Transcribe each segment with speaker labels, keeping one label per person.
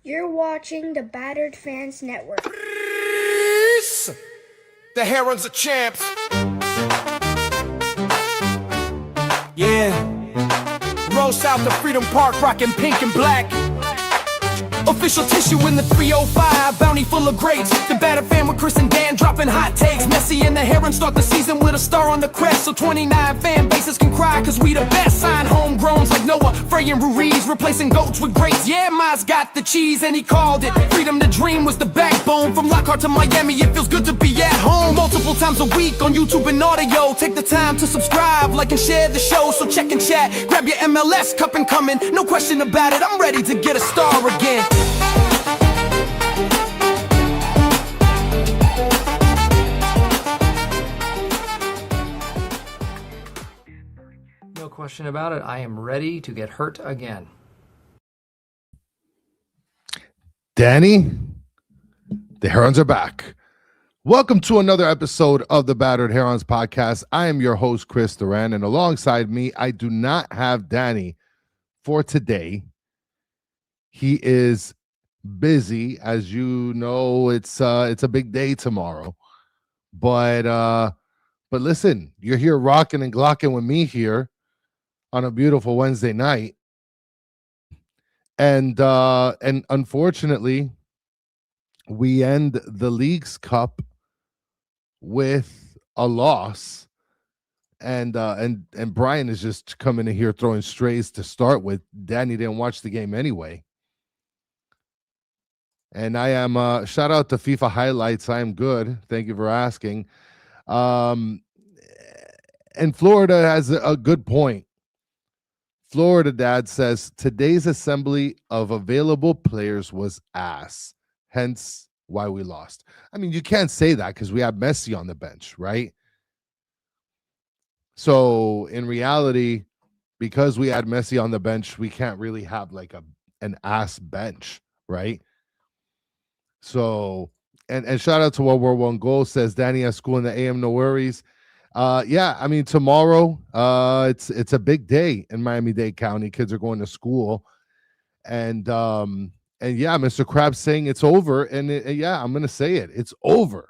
Speaker 1: You're watching the Battered Fans Network.
Speaker 2: The Herons are champs. Yeah. Roast out to Freedom Park, rocking pink and black. Official tissue in the 305, bounty full of greats. The Battered Fan with Chris and Dan dropping hot takes. Messi and the Herons start the season with a star on the crest. So 29 fan bases can cry, cause we the best. Sign homegrowns like Noah, Frey and Ruiz, replacing goats with greats. Yeah, Miles got the cheese and he called it. Freedom to dream was the backbone. From Lockhart to Miami, it feels good to be at home. Multiple times a week on YouTube and audio. Take the time to subscribe, like and share the show. So check and chat, grab your MLS cup and coming. No question about it, I'm ready to get a star again.
Speaker 3: No question about it. I am ready to get hurt again.
Speaker 4: Danny, the Herons are back. Welcome to another episode of the Battered Herons podcast. I am your host, Chris Duran, and alongside me, I do not have Danny for today. He is busy, as you know. It's a big day tomorrow, but listen, you're here rocking and glocking with me here on a beautiful Wednesday night, and unfortunately, we end the League's Cup with a loss, and Brian is just coming in here throwing strays to start with. Danny didn't watch the game anyway. And I am, shout out to FIFA Highlights. I am good. Thank you for asking. And Florida has a good point. Florida Dad says, today's assembly of available players was ass. Hence why we lost. I mean, you can't say that because we have Messi on the bench, right? So in reality, because we had Messi on the bench, we can't really have like an ass bench, right? So, and shout out to World War One Goal, says Danny at school in the AM, no worries. Yeah, I mean, tomorrow, it's a big day in Miami-Dade County. Kids are going to school, and yeah, Mr. Krabs saying it's over, and yeah, I'm gonna say it, it's over.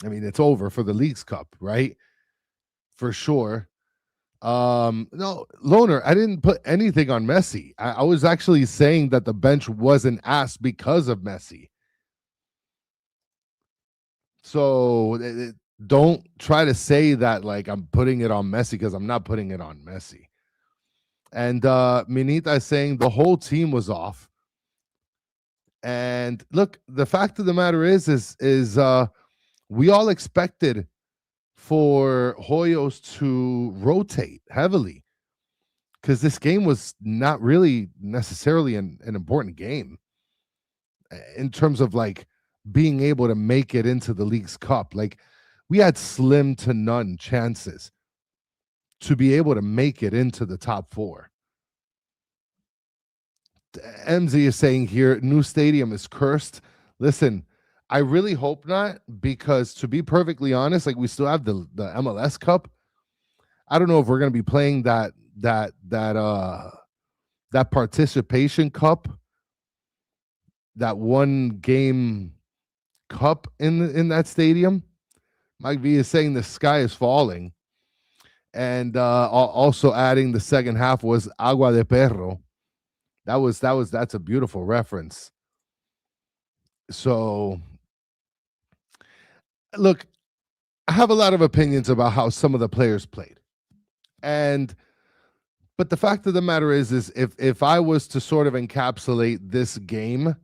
Speaker 4: I mean, it's over for the League's Cup, right? For sure. No, Loner, I didn't put anything on Messi. I was actually saying that the bench wasn't ass because of Messi. So don't try to say that like I'm putting it on Messi, because I'm not putting it on Messi. And Minita is saying the whole team was off. And look, the fact of the matter is we all expected for Hoyos to rotate heavily, because this game was not really necessarily an important game in terms of like being able to make it into the League's Cup. Like, we had slim to none chances to be able to make it into the top four. MZ is saying here, new stadium is cursed. Listen, I really hope not, because to be perfectly honest, like, we still have the MLS Cup. I don't know if we're going to be playing that participation cup, that one game cup in that stadium. Mike V is saying the sky is falling, and also adding the second half was agua de perro. That's a beautiful reference. So, look, I have a lot of opinions about how some of the players played, but the fact of the matter is if I was to sort of encapsulate this game,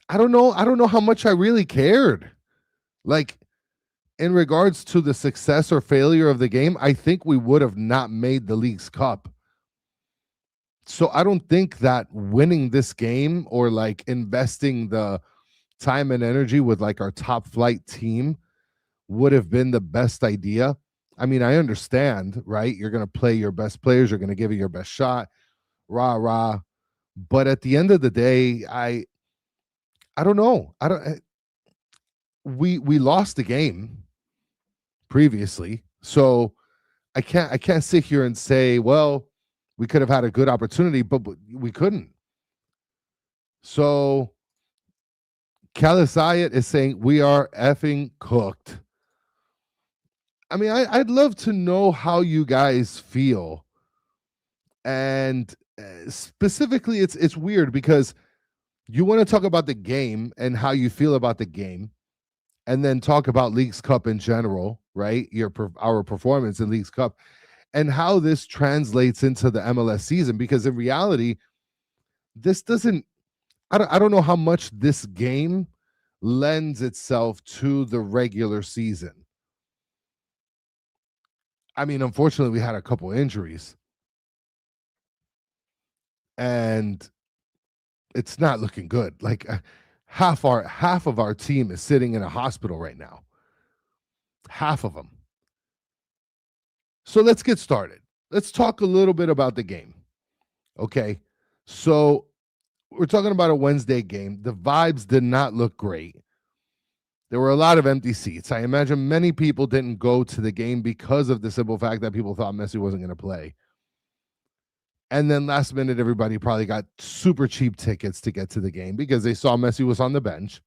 Speaker 4: I don't know how much I really cared. Like, in regards to the success or failure of the game, I think we would have not made the League's Cup. So I don't think that winning this game, or like investing the time and energy with like our top flight team, would have been the best idea. I mean, I understand, right? You're going to play your best players. You're going to give it your best shot. Rah, rah. But at the end of the day, I don't know. We lost the game previously. So I can't sit here and say, well, We could have had a good opportunity, but we couldn't. So Kalisayat is saying we are effing cooked. I mean, I'd love to know how you guys feel. And specifically, it's weird because you want to talk about the game and how you feel about the game, and then talk about Leagues Cup in general, right? Our performance in Leagues Cup and how this translates into the MLS season. Because in reality, this doesn't. I don't know how much this game lends itself to the regular season. I mean, unfortunately, we had a couple injuries, and it's not looking good. Like half of our team is sitting in a hospital right now. Half of them. So let's get started. Let's talk a little bit about the game. Okay. So we're talking about a Wednesday game. The vibes did not look great. There were a lot of empty seats. I imagine many people didn't go to the game because of the simple fact that people thought Messi wasn't going to play. And then last minute, everybody probably got super cheap tickets to get to the game because they saw Messi was on the bench.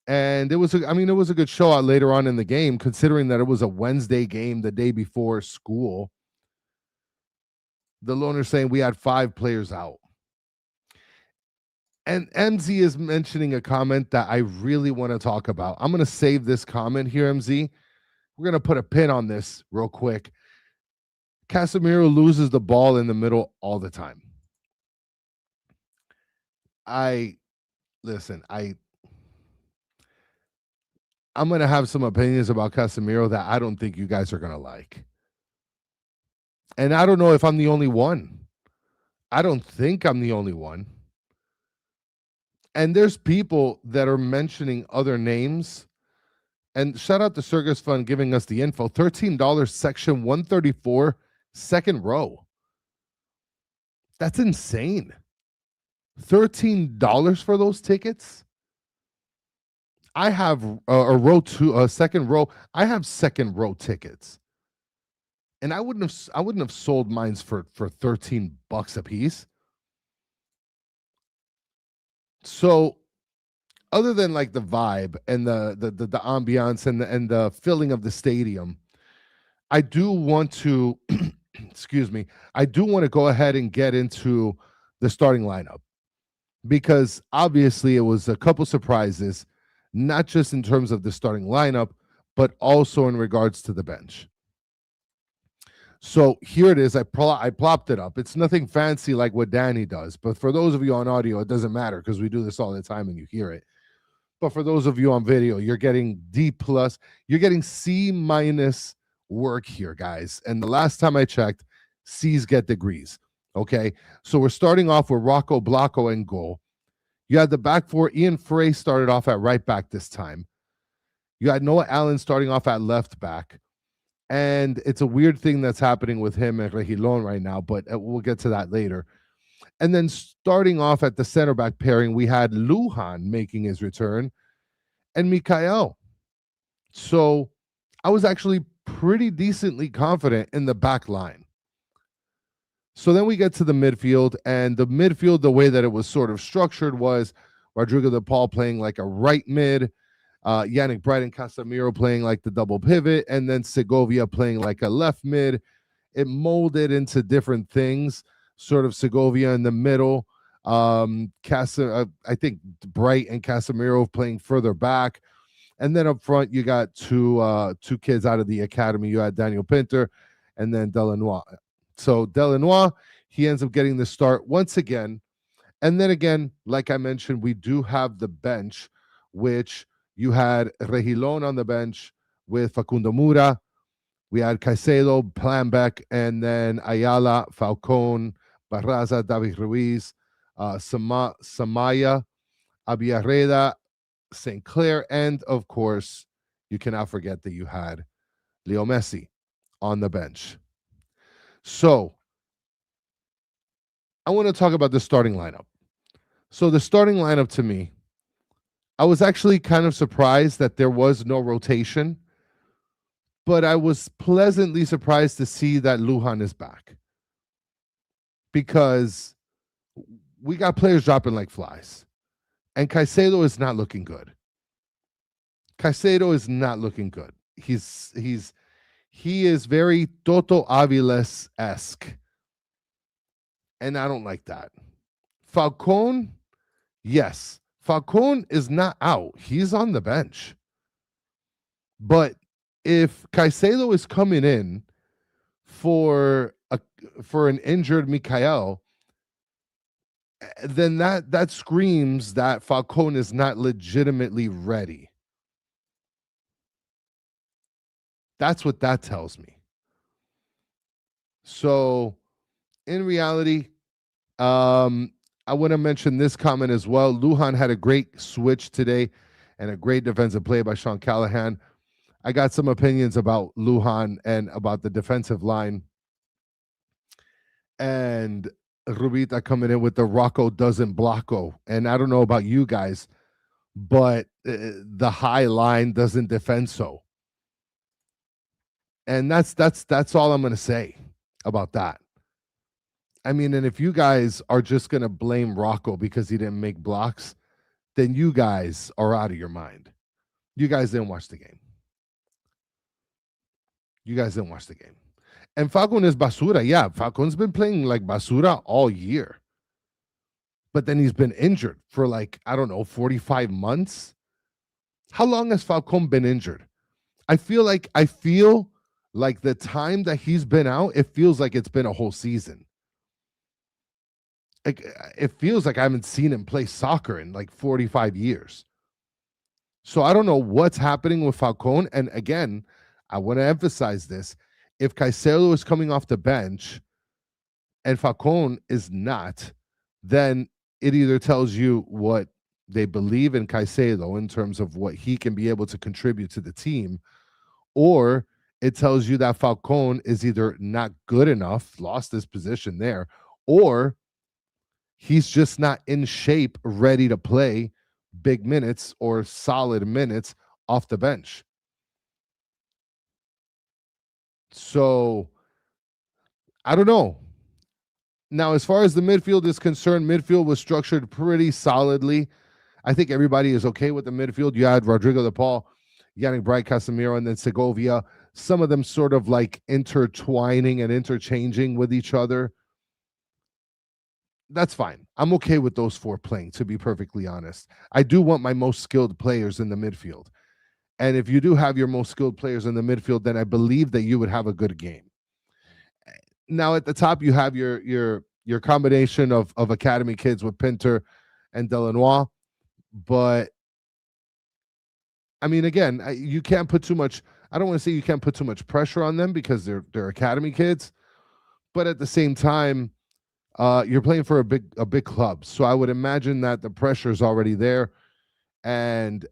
Speaker 4: And it was a good show out later on in the game, considering that it was a Wednesday game the day before school. The loaner saying we had 5 players out. And MZ is mentioning a comment that I really want to talk about. I'm going to save this comment here, MZ. We're going to put a pin on this real quick. Casemiro loses the ball in the middle all the time. I'm going to have some opinions about Casemiro that I don't think you guys are going to like. And I don't know if I'm the only one. I don't think I'm the only one. And there's people that are mentioning other names. And shout out to Circus Fund giving us the info. $13 section 134, second row. That's insane. $13 for those tickets? I have a second row. I have second row tickets. And I wouldn't have sold mine for $13 a piece. So other than like the vibe and the ambiance and the filling of the stadium, I do want to excuse me, I do want to go ahead and get into the starting lineup, because obviously it was a couple surprises, not just in terms of the starting lineup, but also in regards to the bench. So here it is. I plopped it up. It's nothing fancy like what Danny does. But for those of you on audio, it doesn't matter because we do this all the time and you hear it. But for those of you on video, you're getting D+. You're getting C- work here, guys. And the last time I checked, C's get degrees. Okay? So we're starting off with Rocco Blocco in goal. You had the back four. Ian Frey started off at right back this time. You had Noah Allen starting off at left back. And it's a weird thing that's happening with him at León right now, but we'll get to that later. And then starting off at the center back pairing, we had Lujan making his return and Mikael. So I was actually pretty decently confident in the back line. So then we get to the midfield, and the midfield, the way that it was sort of structured was Rodrigo de Paul playing like a right mid, Yannick Bright and Casemiro playing like the double pivot, and then Segovia playing like a left mid. It molded into different things, sort of Segovia in the middle. I think Bright and Casemiro playing further back. And then up front, you got two kids out of the academy. You had Daniel Pinter and then Delanois. So Delanois, he ends up getting the start once again. And then again, like I mentioned, we do have the bench, which you had Regilon on the bench with Facundo Mura. We had Caicedo, Planbeck, and then Ayala, Falcon, Barraza, David Ruiz, Samaya, Abiarreda, St. Clair, and of course, you cannot forget that you had Leo Messi on the bench. So I want to talk about the starting lineup. So the starting lineup, to me, I was actually kind of surprised that there was no rotation, but I was pleasantly surprised to see that Lujan is back. because we got players dropping like flies. And Caicedo is not looking good. Caicedo is not looking good. He is very Toto Aviles-esque. And I don't like that. Falcón, yes. Falcón is not out. He's on the bench. But if Caicedo is coming in for an injured Mikael, then that screams that Falcón is not legitimately ready. That's what that tells me. So, in reality, I want to mention this comment as well. Lujan had a great switch today and a great defensive play by Sean Callahan. I got some opinions about Lujan and about the defensive line. And Rubita coming in with the Rocco doesn't blocko. And I don't know about you guys, but the high line doesn't defend so. And that's all I'm going to say about that. I mean, and if you guys are just going to blame Rocco because he didn't make blocks, then you guys are out of your mind. You guys didn't watch the game. And Falcón is basura. Yeah, Falcón's been playing like basura all year. But then he's been injured for 45 months. How long has Falcón been injured? I feel like the time that he's been out, it feels like it's been a whole season. Like, it feels like I haven't seen him play soccer in 45 years. So I don't know what's happening with Falcón. And again, I want to emphasize this. If Caicedo is coming off the bench and Falcón is not, then it either tells you what they believe in Caicedo in terms of what he can be able to contribute to the team, or it tells you that Falcón is either not good enough, lost his position there, or he's just not in shape, ready to play big minutes or solid minutes off the bench. So, I don't know. Now, as far as the midfield is concerned, midfield was structured pretty solidly. I think everybody is okay with the midfield. You had Rodrigo de Paul, Yannick Bright, Casemiro, and then Segovia. Some of them sort of intertwining and interchanging with each other. That's fine. I'm okay with those four playing, to be perfectly honest. I do want my most skilled players in the midfield. And if you do have your most skilled players in the midfield, then I believe that you would have a good game. Now, at the top, you have your combination of academy kids with Pinter and Delanois. But, I mean, again, you can't put too much – I don't want to say you can't put too much pressure on them because they're academy kids. But at the same time, you're playing for a big club. So I would imagine that the pressure is already there. And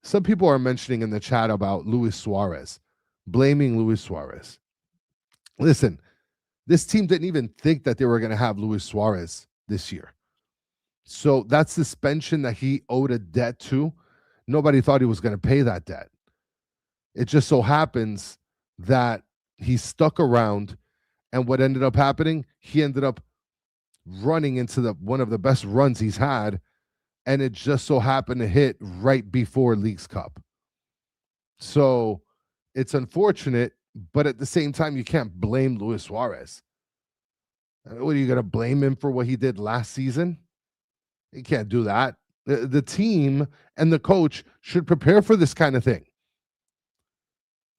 Speaker 4: some people are mentioning in the chat about Luis Suarez, blaming Luis Suarez. Listen, this team didn't even think that they were going to have Luis Suarez this year. So that suspension that he owed a debt to, nobody thought he was going to pay that debt. It just so happens that he stuck around, and what ended up happening, he ended up running into one of the best runs he's had, and it just so happened to hit right before Leagues Cup. So it's unfortunate, but at the same time, you can't blame Luis Suarez. What are you going to blame him for what he did last season? You can't do that. The team and the coach should prepare for this kind of thing.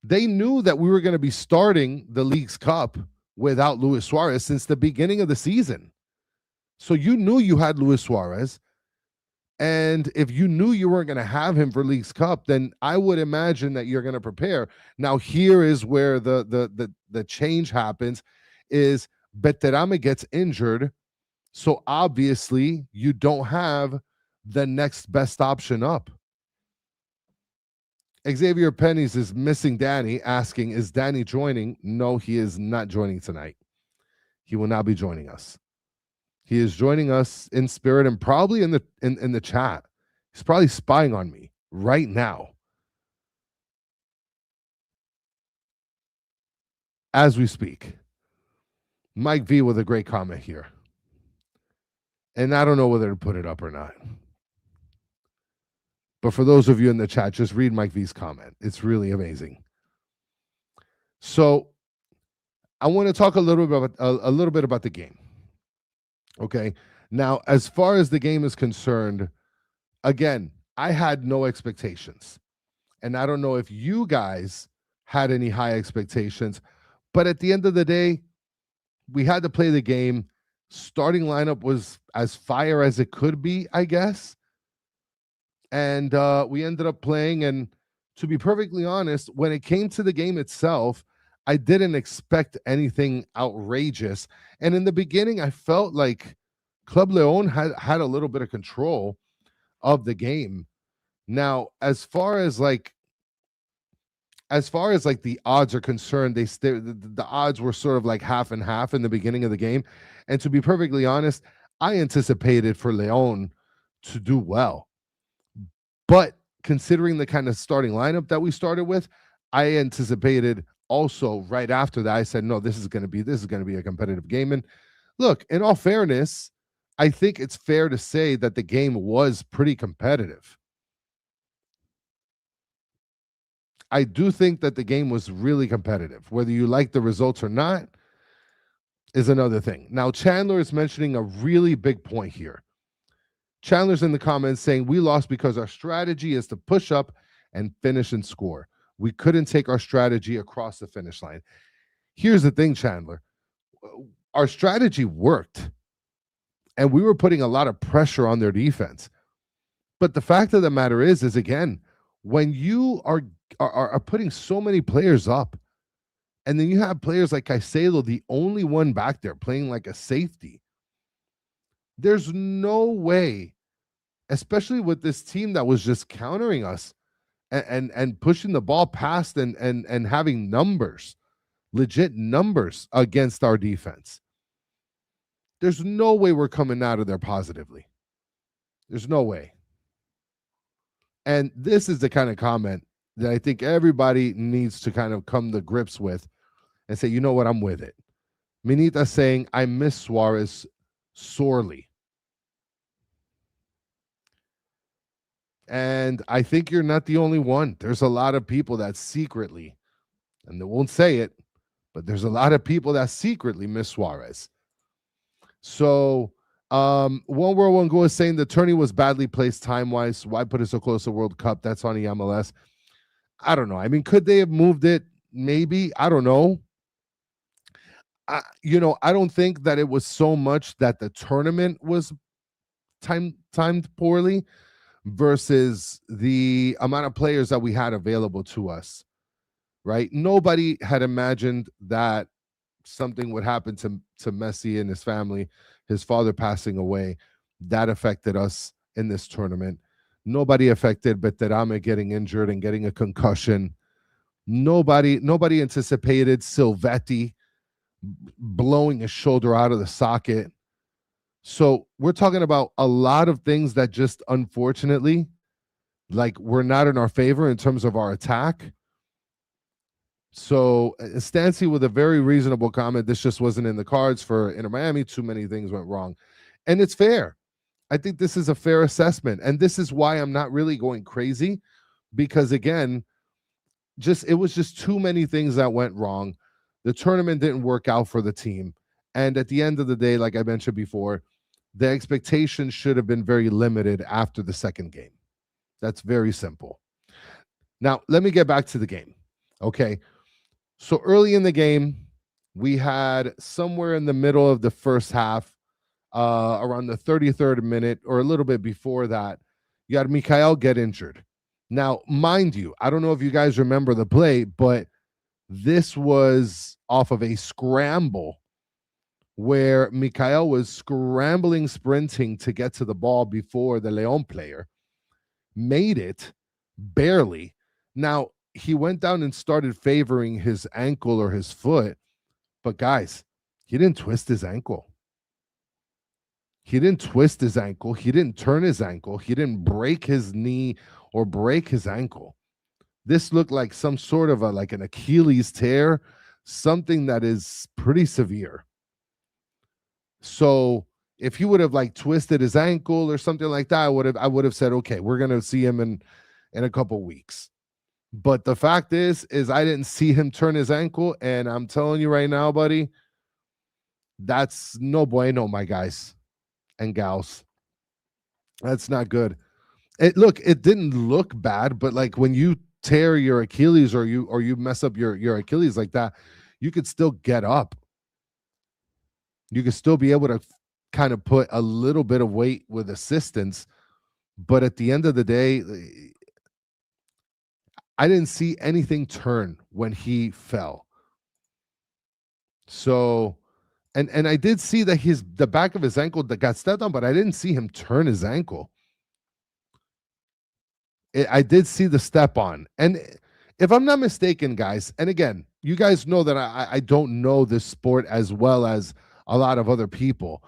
Speaker 4: They knew that we were going to be starting the Leagues Cup without Luis Suarez since the beginning of the season. So you knew you had Luis Suarez. And if you knew you weren't going to have him for Leagues Cup, then I would imagine that you're going to prepare. Now, here is where the change happens, is Beterame gets injured. So obviously you don't have the next best option up. Xavier Pennies is missing Danny, asking, is Danny joining? No, he is not joining tonight. He will not be joining us. He is joining us in spirit and probably in the chat. He's probably spying on me right now as we speak. Mike V with a great comment here. And I don't know whether to put it up or not. But for those of you in the chat, just read Mike V's comment. It's really amazing. So I want to talk a little bit about the game. Okay. Now, as far as the game is concerned, again, I had no expectations. And I don't know if you guys had any high expectations. But at the end of the day, we had to play the game. Starting lineup was as fire as it could be, I guess. And we ended up playing. And to be perfectly honest, when it came to the game itself, I didn't expect anything outrageous. And in the beginning, I felt like Club León had a little bit of control of the game. Now, as far as like the odds are concerned, the odds were sort of like half and half in the beginning of the game. And to be perfectly honest, I anticipated for León to do well. But considering the kind of starting lineup that we started with, I anticipated also right after that. I said, no, this is going to be a competitive game. And look, in all fairness, I think it's fair to say that the game was pretty competitive. I do think that the game was really competitive. Whether you like the results or not is another thing. Now, Chandler is mentioning a really big point here. Chandler's in the comments saying, we lost because our strategy is to push up and finish and score. We couldn't take our strategy across the finish line. Here's the thing, Chandler. Our strategy worked, and we were putting a lot of pressure on their defense. But the fact of the matter is again, when you are putting so many players up, and then you have players like Caicedo, the only one back there playing like a safety, there's no way, especially with this team that was just countering us and pushing the ball past and having numbers, legit numbers against our defense. There's no way we're coming out of there positively. There's no way. And this is the kind of comment that I think everybody needs to kind of come to grips with and say, you know what, I'm with it. Minita saying, I miss Suarez sorely. And I think you're not the only one. There's a lot of people that secretly, and they won't say it, but there's a lot of people that secretly miss Suarez. So One World One Goal is saying the tourney was badly placed time-wise. Why put it so close to World Cup? That's on the MLS. I don't know. I mean, could they have moved it? Maybe. I don't know. I don't think that it was so much that the tournament was timed poorly versus the amount of players that we had available to us, right? Nobody had imagined that something would happen to Messi and his family, his father passing away. That affected us in this tournament. Nobody affected Batterame getting injured and getting a concussion. Nobody anticipated Silvetti blowing his shoulder out of the socket. So we're talking about a lot of things that just unfortunately, like, were not in our favor in terms of our attack. So Stancy with a very reasonable comment. This just wasn't in the cards for Inter Miami. Too many things went wrong. And it's fair. I think this is a fair assessment. And this is why I'm not really going crazy, because again, it was just too many things that went wrong. The tournament didn't work out for the team. And at the end of the day, like I mentioned before, the expectations should have been very limited after the second game. That's very simple. Now, let me get back to the game. Okay. So early in the game, we had somewhere in the middle of the first half, around the 33rd minute or a little bit before that, you had Mikhail get injured. Now, mind you, I don't know if you guys remember the play, but this was off of a scramble where Mikhail was sprinting to get to the ball before the León player, made it barely. Now, he went down and started favoring his ankle or his foot, but guys, he didn't twist his ankle. He didn't twist his ankle. He didn't turn his ankle. He didn't break his knee or break his ankle. This looked like some sort of an Achilles tear, something that is pretty severe. So if he would have like twisted his ankle or something like that, I would have said, okay, we're gonna see him in a couple weeks. But the fact is I didn't see him turn his ankle, and I'm telling you right now, buddy, that's no bueno, my guys and gals. That's not good. It didn't look bad, but like when you tear your Achilles or you mess up your Achilles like that, you could still get up. You could still be able to kind of put a little bit of weight with assistance, but at the end of the day, I didn't see anything turn when he fell. So, and I did see that the back of his ankle that got stepped on, but I didn't see him turn his ankle. I did see the step on. And if I'm not mistaken, guys, and again, you guys know that I don't know this sport as well as a lot of other people.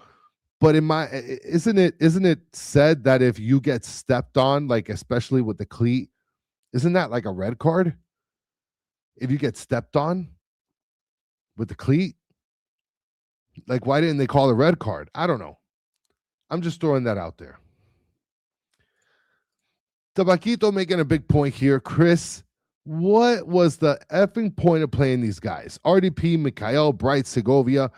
Speaker 4: But isn't it said that if you get stepped on, like especially with the cleat, isn't that like a red card? If you get stepped on with the cleat? Like, why didn't they call a red card? I don't know. I'm just throwing that out there. Tabaquito making a big point here. Chris, what was the effing point of playing these guys? RDP, Mikhail, Bright, Segovia,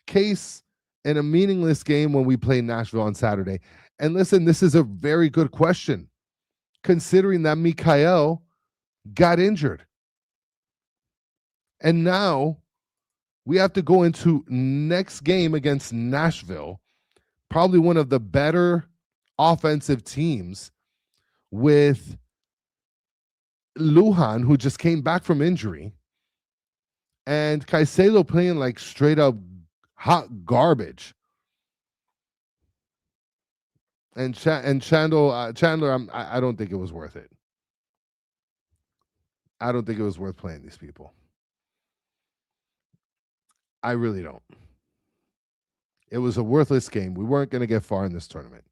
Speaker 4: Case, in a meaningless game when we play Nashville on Saturday? And listen, this is a very good question, considering that Mikhail got injured. And now we have to go into next game against Nashville, probably one of the better offensive teams, with Lujan, who just came back from injury, and Caicedo playing like straight up hot garbage. And Chandler, I don't think it was worth it. I don't think it was worth playing these people. I really don't. It was a worthless game. We weren't going to get far in this tournament.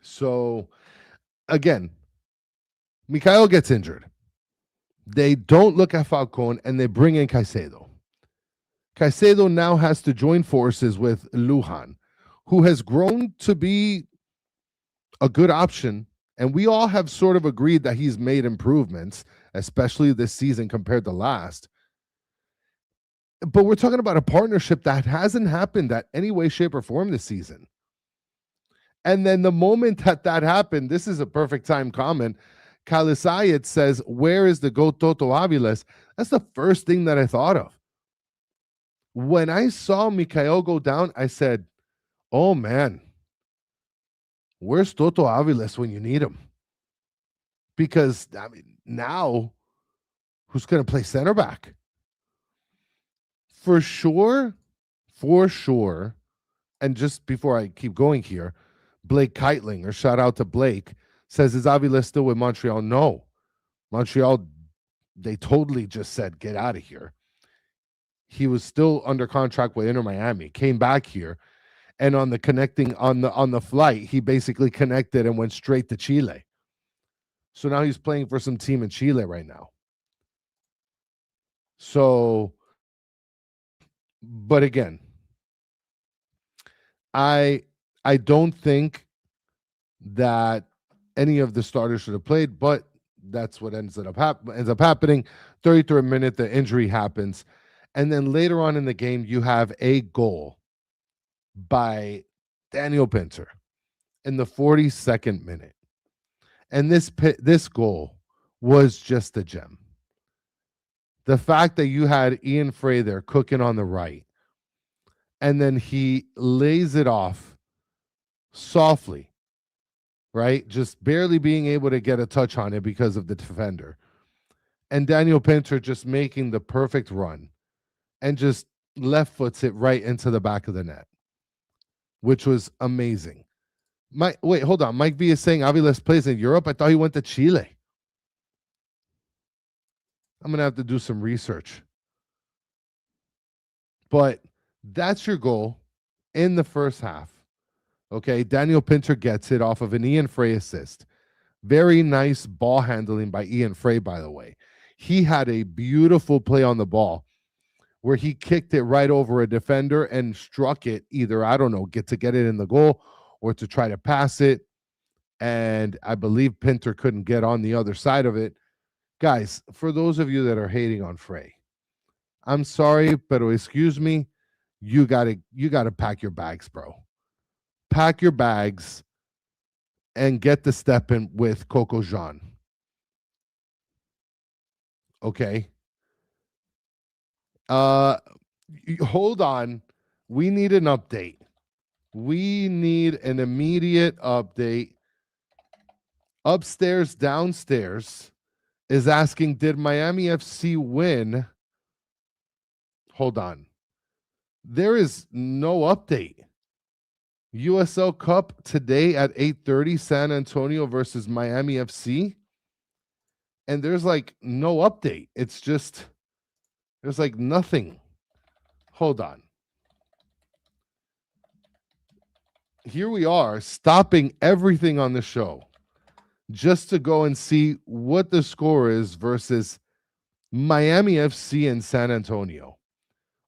Speaker 4: So, again, Mikhail gets injured. They don't look at Falcón, and they bring in Caicedo. Caicedo now has to join forces with Lujan, who has grown to be a good option, and we all have sort of agreed that he's made improvements, especially this season compared to last. But we're talking about a partnership that hasn't happened at any way, shape, or form this season. And then the moment that happened, this is a perfect time comment. Kalisayet says, where is the GOAT Toto Aviles? That's the first thing that I thought of. When I saw Mikhail go down, I said, oh man, where's Toto Aviles when you need him? Because I mean, now who's going to play center back? For sure. And just before I keep going here, Blake Keitling, or shout out to Blake, says, is Aviles still with Montreal? No. Montreal, they totally just said, get out of here. He was still under contract with Inter Miami, came back here, and on the flight, he basically connected and went straight to Chile. So now he's playing for some team in Chile right now. So, but again, I don't think that any of the starters should have played, but that's what ends up happening. 33rd minute, the injury happens. And then later on in the game, you have a goal by Daniel Pinter in the 42nd minute. And this goal was just a gem. The fact that you had Ian Frey there cooking on the right, and then he lays it off softly, right? Just barely being able to get a touch on it because of the defender. And Daniel Pinter just making the perfect run and just left foots it right into the back of the net, which was amazing. Wait, hold on. Mike V is saying Aviles plays in Europe. I thought he went to Chile. I'm going to have to do some research. But that's your goal in the first half. Okay, Daniel Pinter gets it off of an Ian Frey assist. Very nice ball handling by Ian Frey, by the way. He had a beautiful play on the ball where he kicked it right over a defender and struck it either, I don't know, get it in the goal or to try to pass it. And I believe Pinter couldn't get on the other side of it. Guys, for those of you that are hating on Frey, I'm sorry, but excuse me, you gotta pack your bags, bro. Pack your bags and get the step in with Coco Jean. Okay. Hold on. We need an update. We need an immediate update. Upstairs, downstairs is asking, did Miami FC win? Hold on. There is no update. USL Cup today at 8:30, San Antonio versus Miami FC. And there's like no update. It's just, there's like nothing. Hold on. Here we are, stopping everything on the show just to go and see what the score is versus Miami FC and San Antonio.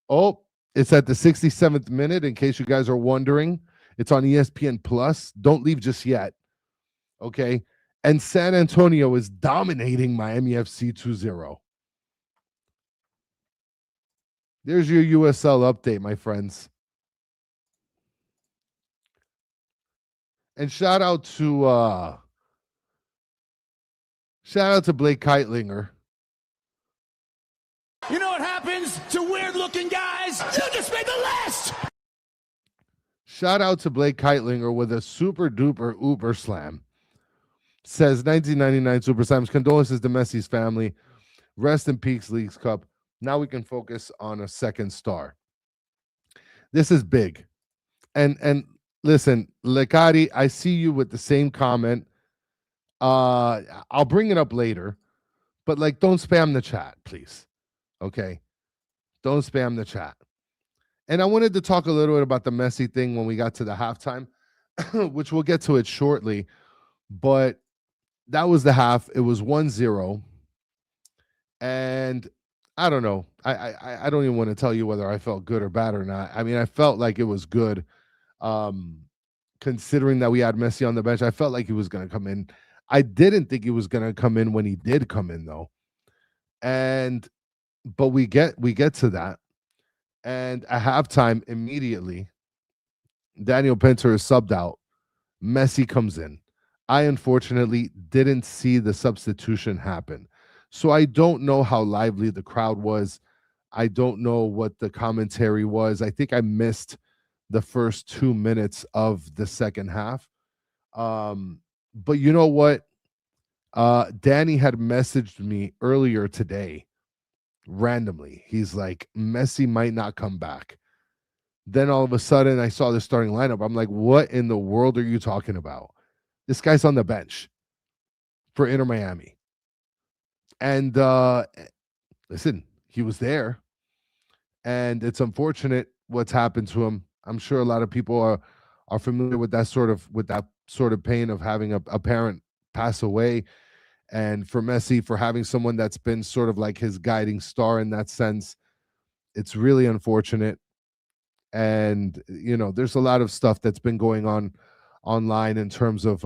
Speaker 4: Oh, it's at the 67th minute, in case you guys are wondering. It's on ESPN Plus. Don't leave just yet. Okay. And San Antonio is dominating Miami FC 2-0. There's your USL update, my friends. And shout out to Blake Keitlinger.
Speaker 2: You know what happens to weird-looking guys? You just made the list!
Speaker 4: Shout out to Blake Keitlinger with a super-duper uber slam. Says 1999 Super Slams. Condolences to Messi's family. Rest in peace, Leagues Cup. Now we can focus on a second star. This is big. And listen, Lecari, I see you with the same comment. I'll bring it up later, but like, don't spam the chat, please. Okay? Don't spam the chat. And I wanted to talk a little bit about the Messi thing when we got to the halftime, which we'll get to it shortly. But that was the half. It was 1-0. And I don't know. I don't even want to tell you whether I felt good or bad or not. I mean, I felt like it was good. Considering that we had Messi on the bench, I felt like he was going to come in. I didn't think he was going to come in when he did come in, though. But we get to that. And at halftime, immediately, Daniel Pinter is subbed out. Messi comes in. I unfortunately didn't see the substitution happen. So I don't know how lively the crowd was. I don't know what the commentary was. I think I missed the first 2 minutes of the second half. But you know what? Danny had messaged me earlier today, randomly. He's like, Messi might not come back. Then all of a sudden, I saw the starting lineup. I'm like, what in the world are you talking about? This guy's on the bench for Inter Miami. And listen, he was there. And it's unfortunate what's happened to him. I'm sure a lot of people are familiar with that sort of pain of having a parent pass away. And for Messi, for having someone that's been sort of like his guiding star in that sense, it's really unfortunate. And, you know, there's a lot of stuff that's been going on online in terms of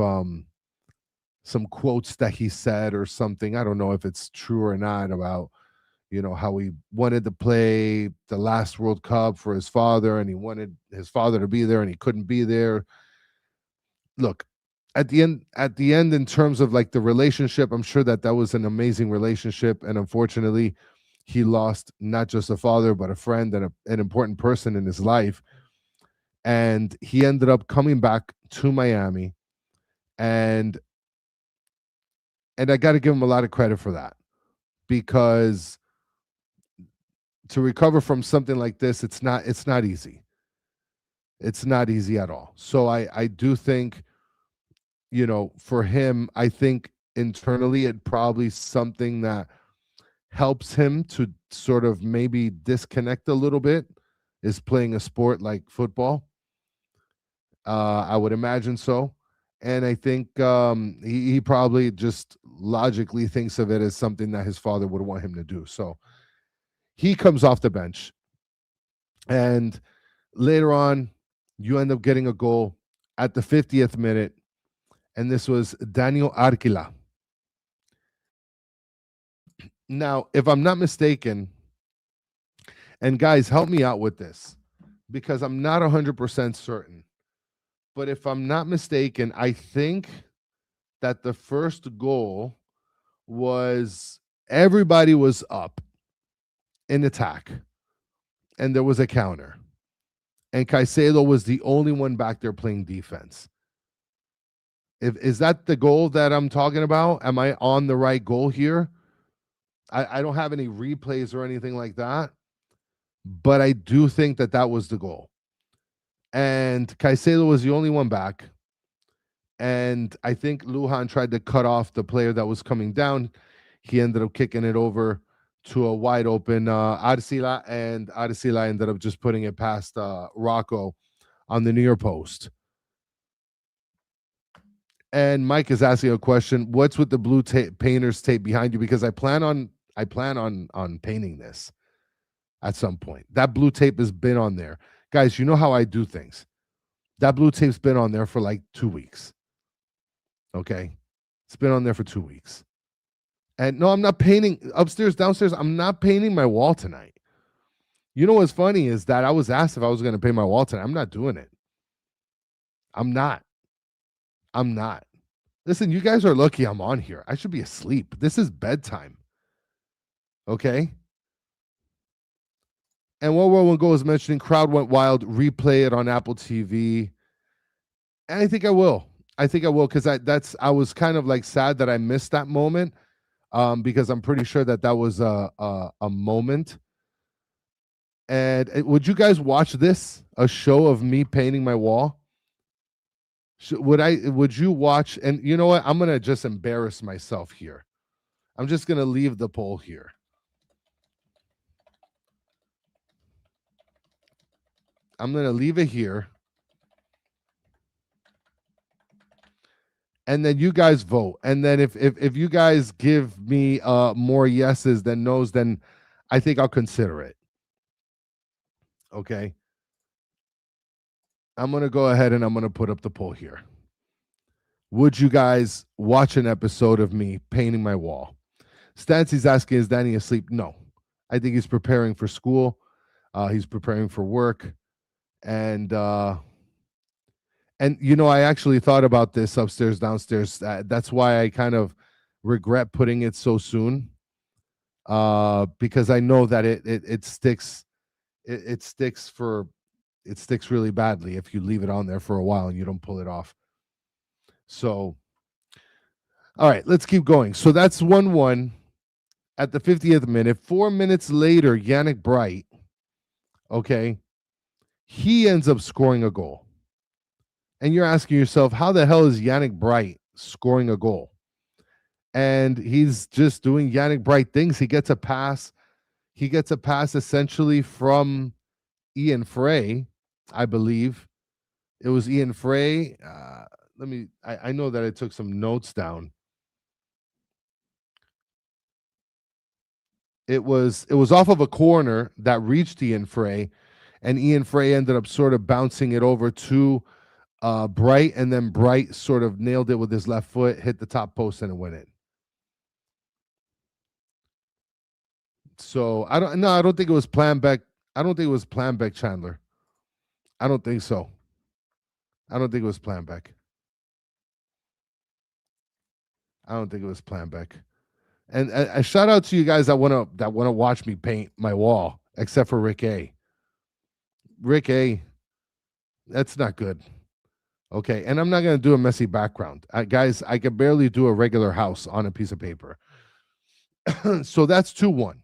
Speaker 4: some quotes that he said or something. I don't know if it's true or not about, you know, how he wanted to play the last World Cup for his father and he wanted his father to be there and he couldn't be there. Look, at the end, in terms of like the relationship, I'm sure that was an amazing relationship. And unfortunately, he lost not just a father, but a friend and an important person in his life. And he ended up coming back to Miami. And I got to give him a lot of credit for that, because to recover from something like this, it's not easy. It's not easy at all. So I do think, you know, for him, I think internally it probably something that helps him to sort of maybe disconnect a little bit is playing a sport like football. I would imagine so. And I think he probably just logically thinks of it as something that his father would want him to do. So he comes off the bench. And later on, you end up getting a goal at the 50th minute, and this was Daniel Arquila. Now, if I'm not mistaken, and guys, help me out with this because I'm not 100% certain. But if I'm not mistaken, I think that the first goal was everybody was up in attack and there was a counter. And Caicedo was the only one back there playing defense. Is that the goal that I'm talking about? Am I on the right goal here? I don't have any replays or anything like that, but I do think that that was the goal. And Caicedo was the only one back. And I think Lujan tried to cut off the player that was coming down. He ended up kicking it over to a wide open Arcila, and Arcila ended up just putting it past Rocco on the near post. And Mike is asking a question: what's with the blue painter's tape behind you? Because I plan on painting this at some point. That blue tape has been on there. Guys, you know how I do things. That blue tape's been on there for like 2 weeks. Okay? It's been on there for 2 weeks. And no, I'm not painting upstairs, downstairs. I'm not painting my wall tonight. You know what's funny is that I was asked if I was going to paint my wall tonight. I'm not doing it. I'm not. Listen, you guys are lucky I'm on here. I should be asleep. This is bedtime. Okay? And World War I Goal is mentioning crowd went wild, replay it on Apple TV. And I think I will. Because I was kind of like sad that I missed that moment. Because I'm pretty sure that was a moment. And would you guys watch this? A show of me painting my wall? Would you watch? And you know what? I'm gonna just embarrass myself here. I'm just gonna leave the poll here. I'm gonna leave it here. And then you guys vote. And then if you guys give me more yeses than no's, then I think I'll consider it. Okay. I'm going to go ahead and I'm going to put up the poll here. Would you guys watch an episode of me painting my wall? Stancy's asking, is Danny asleep? No. I think he's preparing for school. He's preparing for work. And you know, I actually thought about this upstairs, downstairs. That's why I kind of regret putting it so soon, because I know that it sticks. It sticks really badly if you leave it on there for a while and you don't pull it off. So, all right, let's keep going. So that's 1-1 at the 50th minute. 4 minutes later, Yannick Bright, okay, he ends up scoring a goal. And you're asking yourself, how the hell is Yannick Bright scoring a goal? And he's just doing Yannick Bright things. He gets a pass. He gets a pass essentially from Ian Frey, I believe. It was Ian Frey. I know that I took some notes down. It was off of a corner that reached Ian Frey, and Ian Frey ended up sort of bouncing it over to Bright, and then Bright sort of nailed it with his left foot, hit the top post, and it went in. So I don't think it was Planbeck. I don't think it was Planbeck Chandler. I don't think so. I don't think it was Planbeck. I don't think it was Planbeck. And a shout out to you guys that want to watch me paint my wall, except for Rick A. Rick A. That's not good. Okay, and I'm not going to do a messy background. Guys, I can barely do a regular house on a piece of paper. So that's 2-1.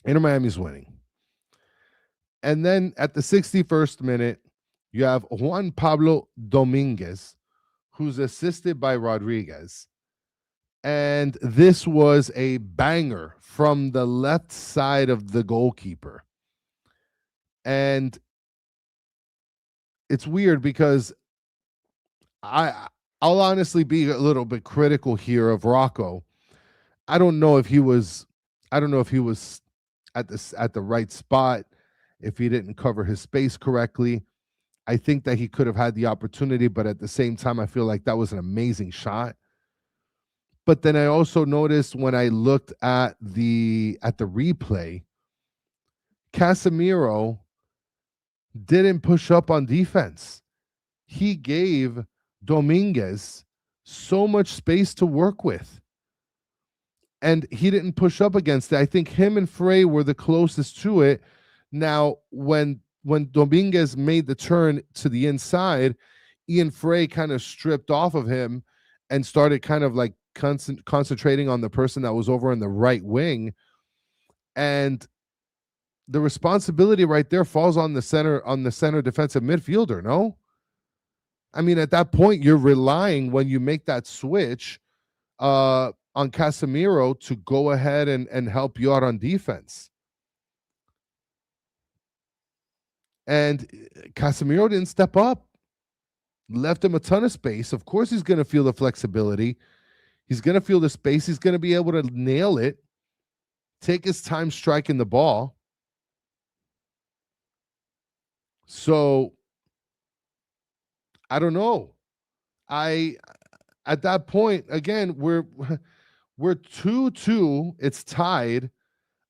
Speaker 4: Inter Miami's winning. And then at the 61st minute, you have Juan Pablo Dominguez, who's assisted by Rodriguez. And this was a banger from the left side of the goalkeeper. And it's weird because I'll honestly be a little bit critical here of Rocco. I don't know if he was at the right spot if he didn't cover his space correctly. I think that he could have had the opportunity, but at the same time, I feel like that was an amazing shot. But then I also noticed when I looked at the replay, Casemiro didn't push up on defense. He gave Dominguez so much space to work with. And he didn't push up against it. I think him and Frey were the closest to it. Now, when Dominguez made the turn to the inside, Ian Frey kind of stripped off of him and started kind of like concentrating on the person that was over in the right wing. And the responsibility right there falls on the center defensive midfielder, no? I mean, at that point, you're relying when you make that switch on Casemiro to go ahead and help you out on defense. And Casemiro didn't step up, left him a ton of space. Of course, he's going to feel the flexibility. He's going to feel the space. He's going to be able to nail it, take his time striking the ball. So, I don't know. At that point, again, we're 2-2. It's tied.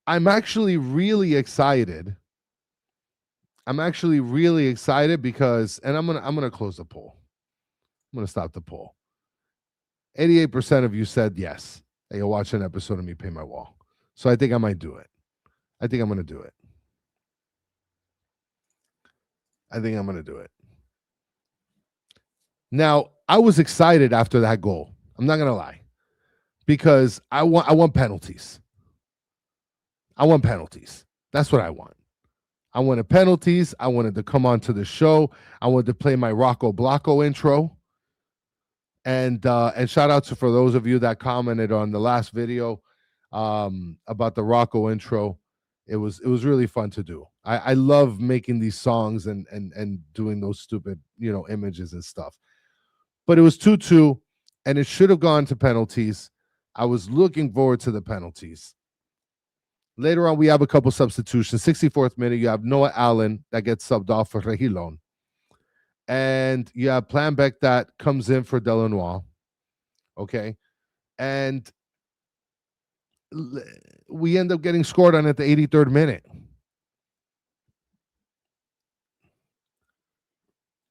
Speaker 4: I'm actually really excited. Because, and I'm gonna close the poll. I'm gonna stop the poll. 88% of you said yes, that you'll watch an episode of me pay my wall. So I think I might do it. I think I'm gonna do it. Now, I was excited after that goal. I'm not gonna lie, because I want penalties. That's what I want. I wanted penalties. I wanted to come onto the show. I wanted to play my Rocco Blocco intro. And shout out for those of you that commented on the last video about the Rocco intro. It was really fun to do. I love making these songs and doing those stupid, images and stuff. But it was 2-2, and it should have gone to penalties. I was looking forward to the penalties. Later on, we have a couple substitutions. 64th minute, you have Noah Allen that gets subbed off for León. And you have Planbeck that comes in for Delanois. Okay. And we end up getting scored on at the 83rd minute.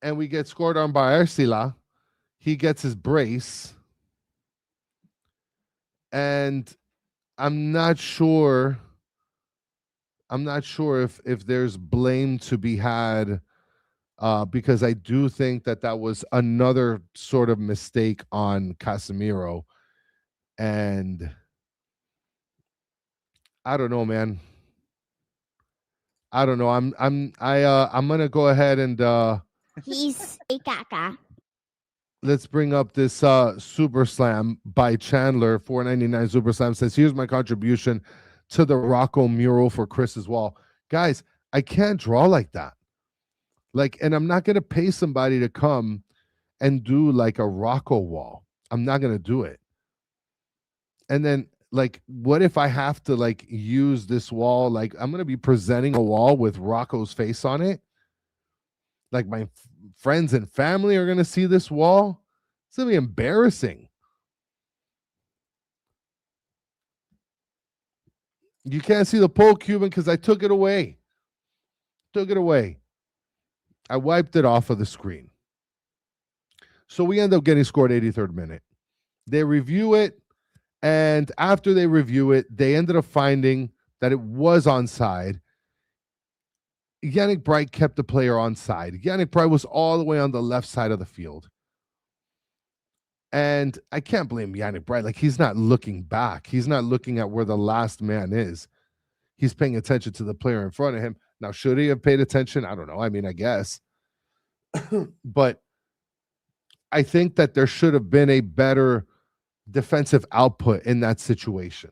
Speaker 4: And we get scored on by Arcila. He gets his brace. And I'm not sure if there's blame to be had, because I do think that was another sort of mistake on Casemiro. And I don't know, man. I don't know. I'm gonna go ahead and
Speaker 5: he's a caca.
Speaker 4: Let's bring up this Super Slam by Chandler. 499 Super Slam says, here's my contribution to the Rocco mural for Chris's wall. Guys, I can't draw like that. And I'm not going to pay somebody to come and do like a Rocco wall. I'm not going to do it. And then what if I have to use this wall? I'm going to be presenting a wall with Rocco's face on it. My friends and family are going to see this wall. It's going to be embarrassing. You can't see the poll, Cuban, because I took it away. I wiped it off of the screen. So we end up getting scored 83rd minute. They review it, and after they review it, they ended up finding that it was onside. Yannick Bright kept the player onside. Yannick Bright was all the way on the left side of the field. And I can't blame Yannick Bright. He's not looking back. He's not looking at where the last man is. He's paying attention to the player in front of him. Now, should he have paid attention? I don't know. I mean, I guess. But I think that there should have been a better defensive output in that situation.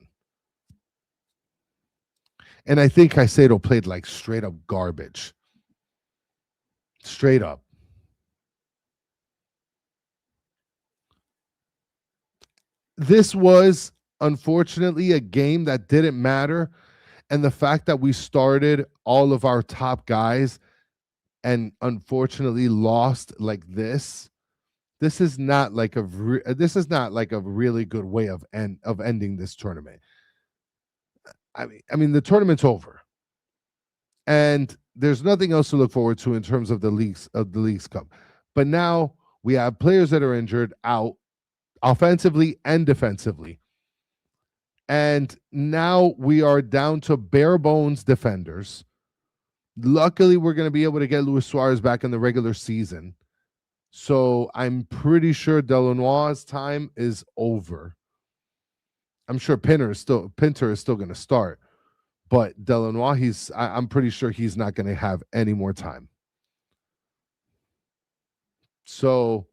Speaker 4: And I think Caicedo played straight up garbage. Straight up. This was, unfortunately, a game that didn't matter. And the fact that we started all of our top guys and unfortunately lost like this is not like a really good way of ending this tournament. I mean the tournament's over. And there's nothing else to look forward to in terms of the Leagues Cup. But now we have players that are injured out offensively and defensively. And now we are down to bare bones defenders. Luckily, we're going to be able to get Luis Suarez back in the regular season. So I'm pretty sure Delanois' time is over. I'm sure Pinter is still going to start. But Delanois, I'm pretty sure he's not going to have any more time. So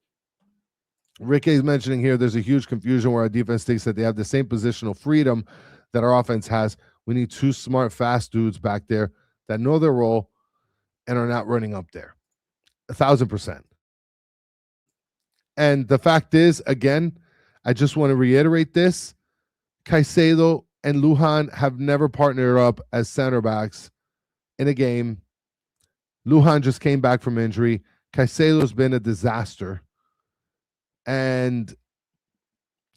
Speaker 4: Rick is mentioning here there's a huge confusion where our defense thinks that they have the same positional freedom that our offense has. We need two smart, fast dudes back there that know their role and are not running up there. 1,000%. And the fact is, again, I just want to reiterate this. Caicedo and Lujan have never partnered up as center backs in a game. Lujan just came back from injury. Caicedo's been a disaster. And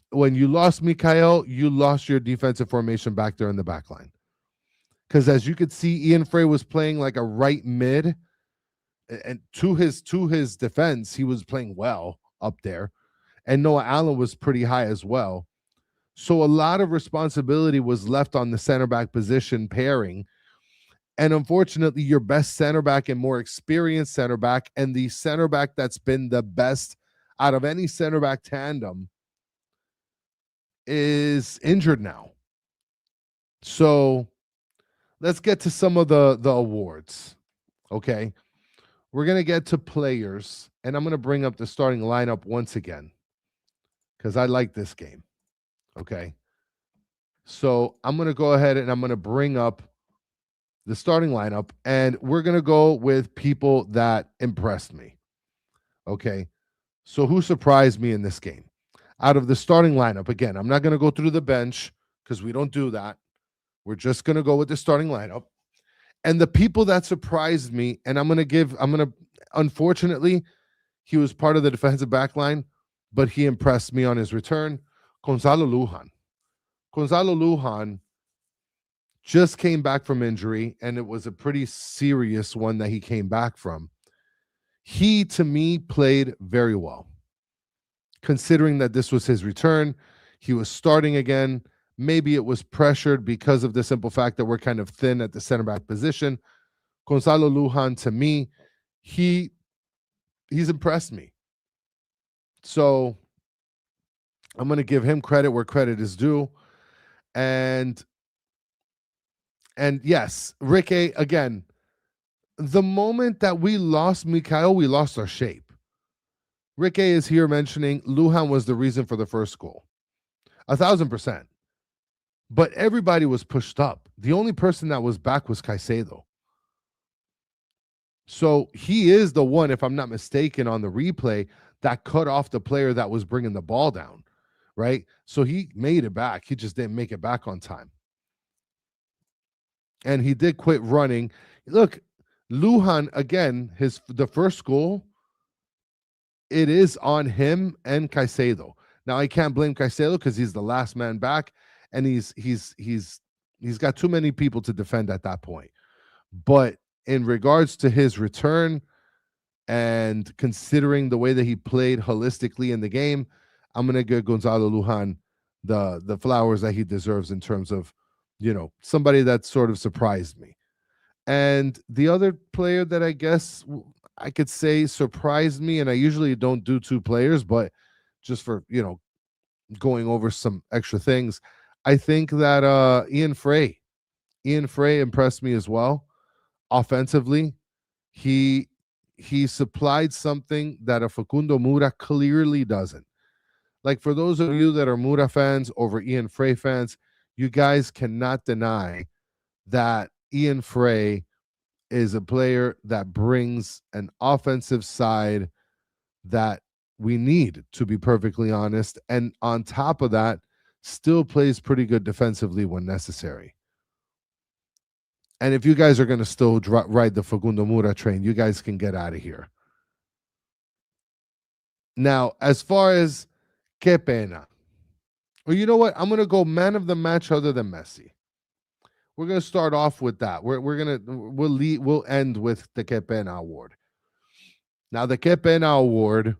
Speaker 4: when you lost Mikhail, you lost your defensive formation back there in the back line. Because as you could see, Ian Frey was playing like a right mid. And to his defense, he was playing well up there. And Noah Allen was pretty high as well. So a lot of responsibility was left on the center back position pairing. And unfortunately, your best center back and more experienced center back and the center back that's been the best out of any center back tandem is injured now. So let's get to some of the awards. Okay. We're going to get to players, and I'm going to bring up the starting lineup once again because I like this game. Okay. So I'm going to go ahead and I'm going to bring up the starting lineup, and we're going to go with people that impressed me. Okay. So who surprised me in this game? Out of the starting lineup, again, I'm not going to go through the bench because we don't do that. We're just going to go with the starting lineup. And the people that surprised me, and unfortunately, he was part of the defensive back line, but he impressed me on his return. Gonzalo Lujan. Gonzalo Lujan just came back from injury, and it was a pretty serious one that he came back from. He, to me, played very well. Considering that this was his return, he was starting again. Maybe it was pressured because of the simple fact that we're kind of thin at the center back position. Gonzalo Lujan, to me, he's impressed me. So I'm going to give him credit where credit is due. And yes, Ricky, again, the moment that we lost Mikhail, we lost our shape. Ricky is here mentioning Lujan was the reason for the first goal. 1,000%. But everybody was pushed up. The only person that was back was Caicedo. So he is the one, if I'm not mistaken, on the replay that cut off the player that was bringing the ball down, right? So he made it back. He just didn't make it back on time. And he did quit running. Look, Lujan, again, the first goal, it is on him and Caicedo. Now, I can't blame Caicedo because he's the last man back. And he's got too many people to defend at that point. But in regards to his return and considering the way that he played holistically in the game, I'm going to give Gonzalo Lujan the flowers that he deserves in terms of, somebody that sort of surprised me. And the other player that I guess I could say surprised me, and I usually don't do two players, but just for, going over some extra things, I think that Ian Frey impressed me as well. Offensively, he supplied something that a Facundo Mura clearly doesn't. Like, for those of you that are Mura fans over Ian Frey fans, you guys cannot deny that Ian Frey is a player that brings an offensive side that we need, to be perfectly honest. And on top of that, still plays pretty good defensively when necessary. And if you guys are going to still ride the Facundo Mura train, you guys can get out of here. Now, as far as que pena. Well, you know what? I'm going to go man of the match other than Messi. We're going to start off with that. We'll end with the que pena award. Now, the que pena award,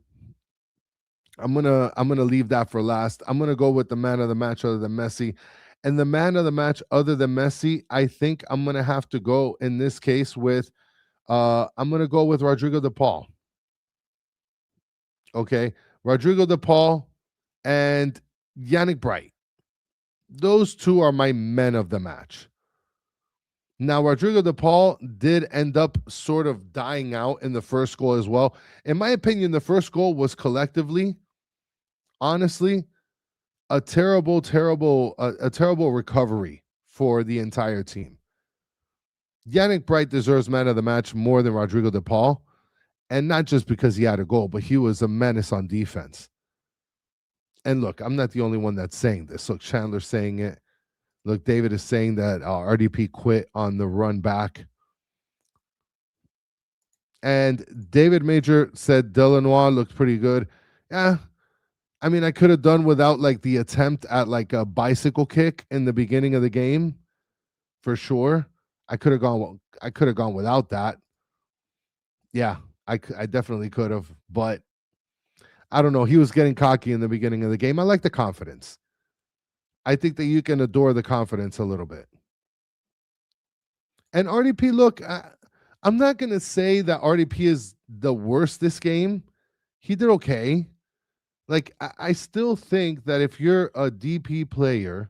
Speaker 4: I'm gonna leave that for last. I'm gonna go with the man of the match other than Messi. And the man of the match other than Messi, I think I'm gonna have to go in this case with I'm gonna go with Rodrigo de Paul. Okay, Rodrigo de Paul and Yannick Bright. Those two are my men of the match. Now, Rodrigo de Paul did end up sort of dying out in the first goal as well. In my opinion, the first goal was collectively, honestly, a terrible recovery for the entire team. Yannick Bright deserves man of the match more than Rodrigo de Paul, and not just because he had a goal, but he was a menace on defense. And look, I'm not the only one that's saying this. Look, Chandler's saying it. Look, David is saying that RDP quit on the run back. And David Major said Delanois looked pretty good. Yeah, I mean, I could have done without like the attempt at like a bicycle kick in the beginning of the game, for sure. I could have gone without that. Yeah, I definitely could have, but I don't know. He was getting cocky in the beginning of the game. I like the confidence. I think that you can adore the confidence a little bit. And RDP, look, I'm not going to say that RDP is the worst this game. He did okay. Like, I still think that if you're a DP player,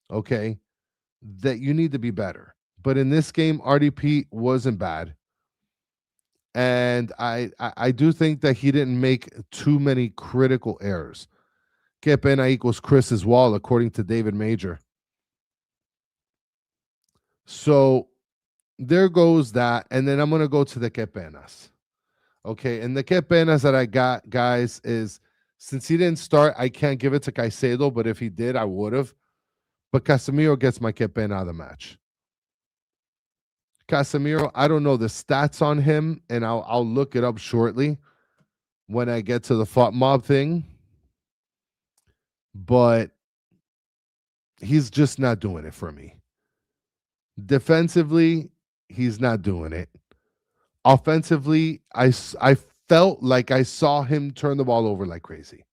Speaker 4: okay, that you need to be better. But in this game, RDP wasn't bad. And I do think that he didn't make too many critical errors. Que pena equals Chris's wall, according to David Major. So there goes that. And then I'm going to go to the que penas. Okay, and the que penas that I got, guys, is since he didn't start, I can't give it to Caicedo, but if he did, I would have. But Casemiro gets my que pena of the match. Casemiro, I don't know the stats on him, and I'll look it up shortly when I get to the FOT mob thing. But he's just not doing it for me. Defensively, he's not doing it. Offensively, I felt like I saw him turn the ball over like crazy.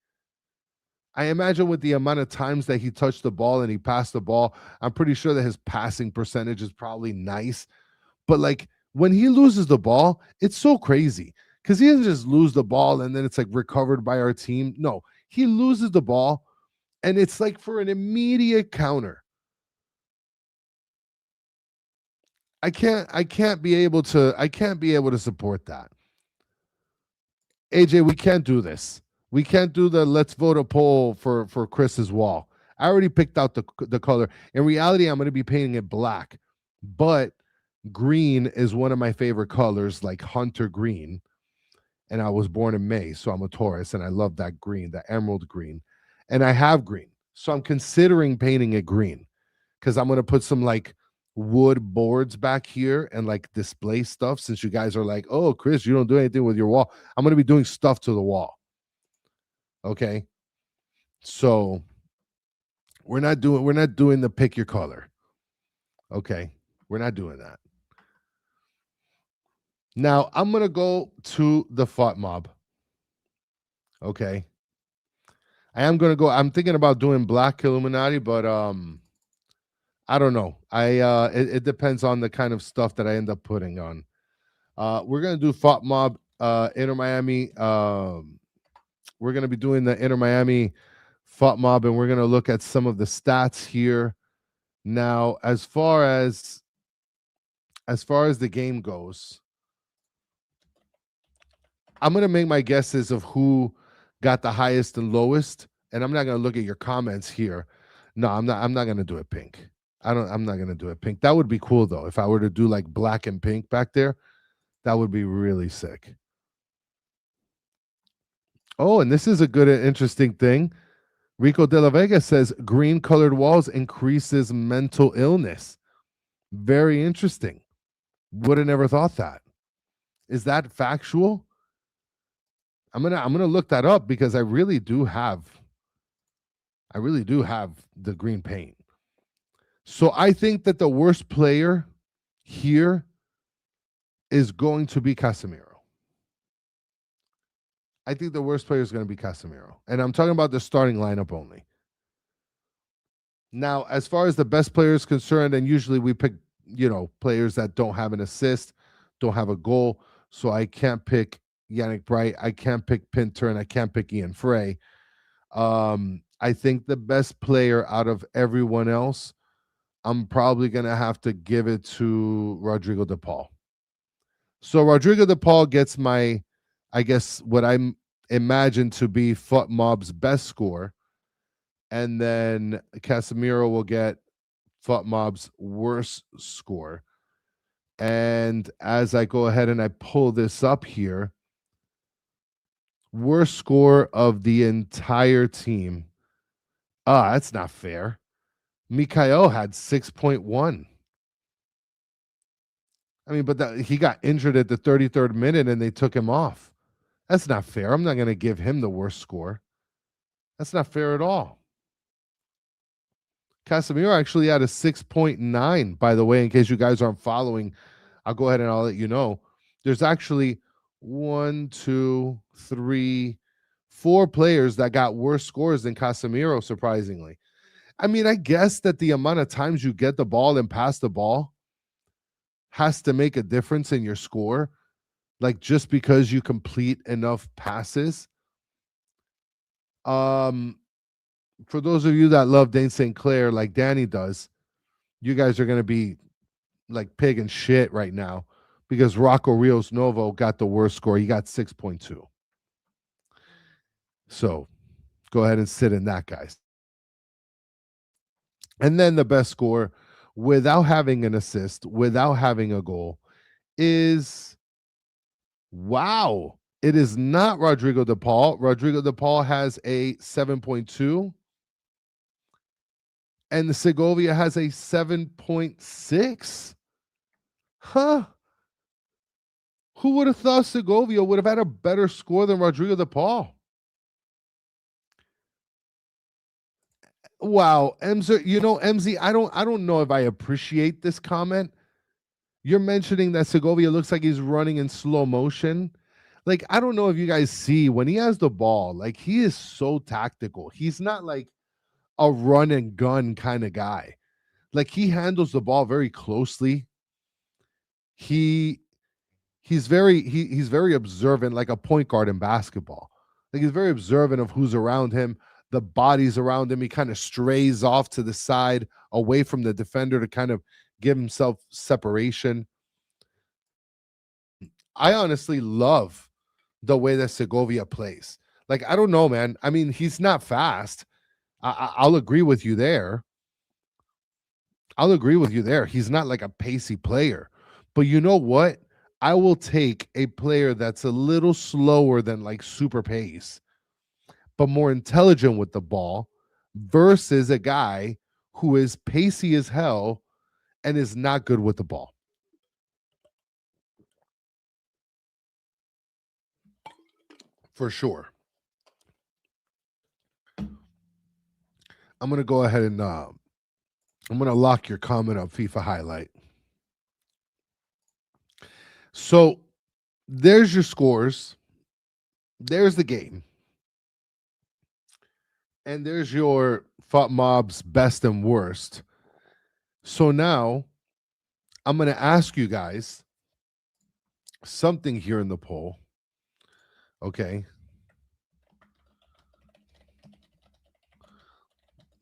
Speaker 4: I imagine with the amount of times that he touched the ball and he passed the ball, I'm pretty sure that his passing percentage is probably nice. But like when he loses the ball, it's so crazy because he doesn't just lose the ball and then it's like recovered by our team. No, he loses the ball and it's like for an immediate counter. I can't be able to support that. AJ, we can't do this. We can't do the let's vote a poll for Chris's wall. I already picked out the color. In reality, I'm going to be painting it black, but green is one of my favorite colors, like hunter green. And I was born in May, so I'm a Taurus, and I love that green, the emerald green. And I have green, so I'm considering painting it green because I'm going to put some like wood boards back here and like display stuff. Since you guys are like, oh, Chris, you don't do anything with your wall. I'm going to be doing stuff to the wall. Okay, so we're not doing the pick your color. Okay, we're not doing that. Now I'm gonna go to the FOT mob. Okay, I am gonna go. I'm thinking about doing Black Illuminati, but I don't know. It depends on the kind of stuff that I end up putting on. We're gonna do FOT mob, Inter Miami. We're going to be doing the Inter Miami FOT mob, and we're going to look at some of the stats here. Now, as far as the game goes, I'm going to make my guesses of who got the highest and lowest, and I'm not going to look at your comments here. No, I'm not going to do it pink. I'm not going to do it pink. That would be cool though. If I were to do like black and pink back there, that would be really sick. Oh, and this is a good and interesting thing. Rico de la Vega says green colored walls increases mental illness. Very interesting. Would have never thought that. Is that factual? I'm gonna look that up because I really do have the green paint. So I think that the worst player here is going to be Casemiro. I think the worst player is going to be Casemiro. And I'm talking about the starting lineup only. Now, as far as the best player is concerned, and usually we pick, players that don't have an assist, don't have a goal. So I can't pick Yannick Bright, I can't pick Pinter, and I can't pick Ian Frey. I think the best player out of everyone else, I'm probably going to have to give it to Rodrigo de Paul. So Rodrigo de Paul gets my, I guess, what I'm imagined to be Foot Mob's best score. And then Casemiro will get Foot Mob's worst score. And as I go ahead and I pull this up here, worst score of the entire team. That's not fair. Mikhail had 6.1. I mean, but he got injured at the 33rd minute and they took him off. That's not fair. I'm not going to give him the worst score. That's not fair at all. Casemiro actually had a 6.9, by the way, in case you guys aren't following. I'll go ahead and I'll let you know. There's actually 1, 2, 3, 4 players that got worse scores than Casemiro, surprisingly. I mean, I guess that the amount of times you get the ball and pass the ball has to make a difference in your score. Like just because you complete enough passes. For those of you that love Dane St. Clair like Danny does, you guys are going to be like pig and shit right now because Rocco Rios Novo got the worst score. He got 6.2. So go ahead and sit in that, guys. And then the best score without having an assist, without having a goal is, wow, it is not Rodrigo de Paul. Rodrigo de Paul has a 7.2. And the Segovia has a 7.6. Huh? Who would have thought Segovia would have had a better score than Rodrigo de Paul? Wow, Emzer, MZ, I don't know if I appreciate this comment. You're mentioning that Segovia looks like he's running in slow motion. Like, I don't know if you guys see when he has the ball, like he is so tactical. He's not like a run and gun kind of guy. Like he handles the ball very closely. He's very observant, like a point guard in basketball. Like he's very observant of who's around him, the bodies around him. He kind of strays off to the side away from the defender to kind of give himself separation. I honestly love the way that Segovia plays. Like, I don't know, man. I mean, he's not fast. I'll agree with you there. He's not like a pacey player. But you know what? I will take a player that's a little slower than like super pace, but more intelligent with the ball versus a guy who is pacey as hell and is not good with the ball. For sure. I'm going to go ahead and I'm going to lock your comment up, FIFA highlight. So there's your scores. There's the game. And there's your Fought Mob's best and worst. So now I'm going to ask you guys something here in the poll. Okay.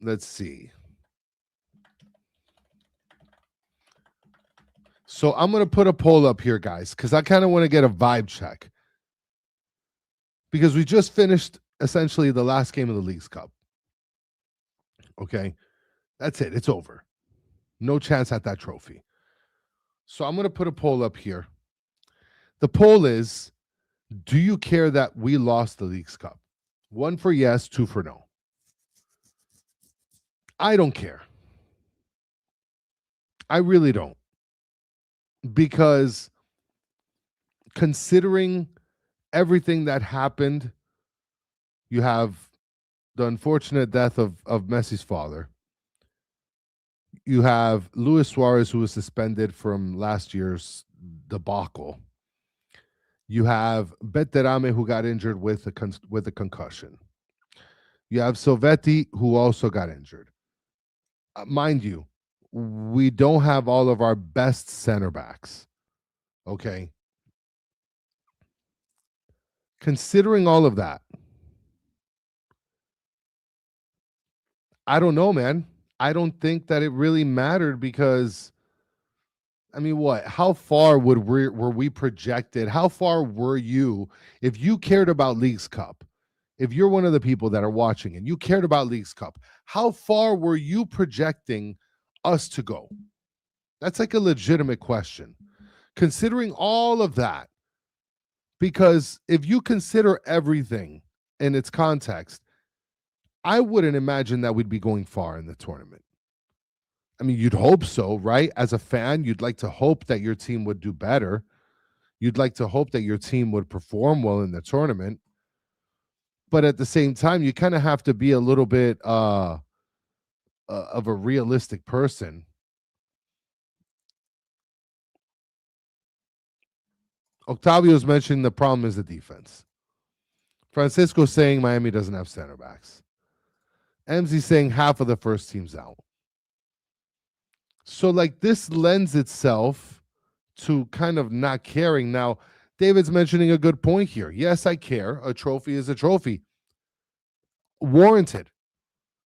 Speaker 4: Let's see. So I'm going to put a poll up here, guys, because I kind of want to get a vibe check. Because we just finished essentially the last game of the Leagues Cup. Okay. That's it. It's over. No chance at that trophy. So I'm going to put a poll up here. The poll is, do you care that we lost the Leagues Cup? 1 for yes, 2 for no. I don't care. I really don't. Because considering everything that happened, you have the unfortunate death of Messi's father. You have Luis Suarez, who was suspended from last year's debacle. You have Beterame, who got injured with a concussion. You have Silvetti, who also got injured. Mind you, we don't have all of our best center backs. Okay. Considering all of that, I don't know, man. I don't think that it really mattered because, I mean, what? How far were we projected? How far were you if you cared about Leagues Cup? If you're one of the people that are watching and you cared about Leagues Cup, how far were you projecting us to go? That's like a legitimate question. Considering all of that, because if you consider everything in its context, I wouldn't imagine that we'd be going far in the tournament. I mean, you'd hope so, right? As a fan, you'd like to hope that your team would do better. You'd like to hope that your team would perform well in the tournament. But at the same time, you kind of have to be a little bit of a realistic person. Octavio's mentioning the problem is the defense. Francisco saying Miami doesn't have center backs. MZ saying half of the first team's out. So, like, this lends itself to kind of not caring. Now, David's mentioning a good point here. Yes, I care. A trophy is a trophy. Warranted.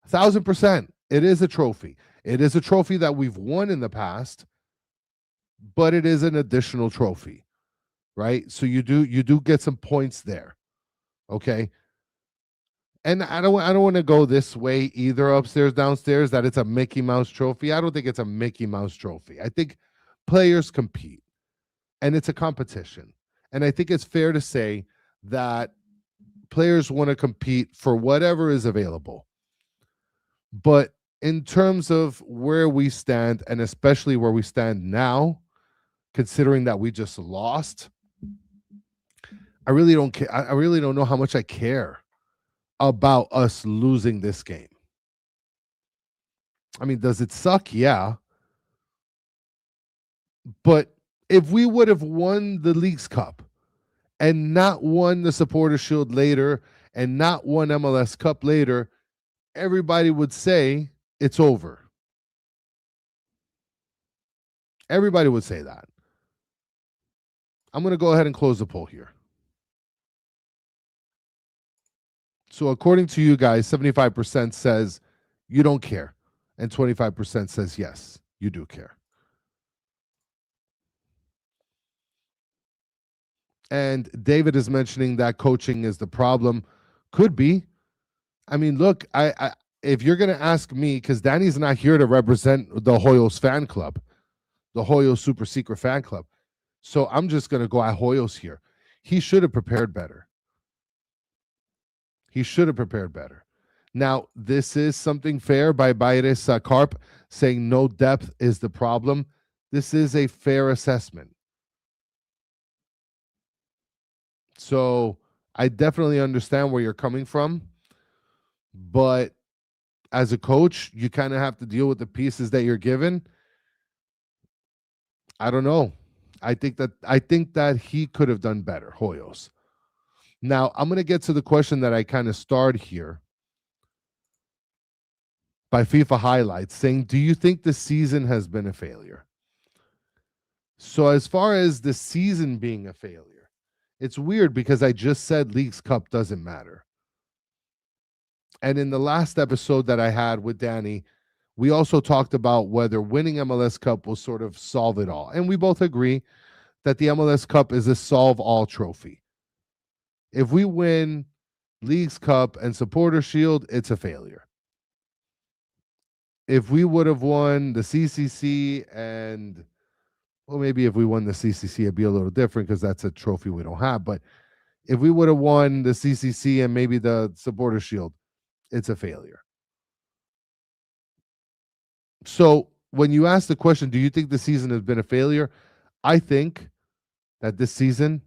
Speaker 4: 1,000%. It is a trophy. It is a trophy that we've won in the past, but it is an additional trophy, right? So you do get some points there. Okay. And I don't want to go this way either, upstairs, downstairs, that it's a Mickey Mouse trophy. I don't think it's a Mickey Mouse trophy. I think players compete and it's a competition. And I think it's fair to say that players want to compete for whatever is available. But in terms of where we stand, and especially where we stand now, considering that we just lost, I really don't care. I really don't know how much I care about us losing this game. I mean, does it suck? Yeah. But if we would have won the Leagues Cup and not won the Supporter Shield later and not won MLS Cup later, everybody would say it's over. Everybody would say that. I'm going to go ahead and close the poll here. So according to you guys, 75% says you don't care, and 25% says yes, you do care. And David is mentioning that coaching is the problem. Could be. I mean, look, I if you're going to ask me, because Danny's not here to represent the Hoyos fan club, the Hoyos super secret fan club. So I'm just going to go at Hoyos here. He should have prepared better. He should have prepared better. Now, this is something fair by Baires Carp saying no depth is the problem. This is a fair assessment. So I definitely understand where you're coming from. But as a coach, you kind of have to deal with the pieces that you're given. I don't know. I think that he could have done better, Hoyos. Now, I'm going to get to the question that I kind of starred here by FIFA Highlights, saying, do you think the season has been a failure? So as far as the season being a failure, it's weird because I just said Leagues Cup doesn't matter. And in the last episode that I had with Danny, we also talked about whether winning MLS Cup will sort of solve it all. And we both agree that the MLS Cup is a solve-all trophy. If we win Leagues Cup and Supporter Shield, it's a failure. If we would have won the CCC and, well, maybe if we won the CCC, it'd be a little different because that's a trophy we don't have. But if we would have won the CCC and maybe the Supporter Shield, it's a failure. So when you ask the question, do you think the season has been a failure? I think that this season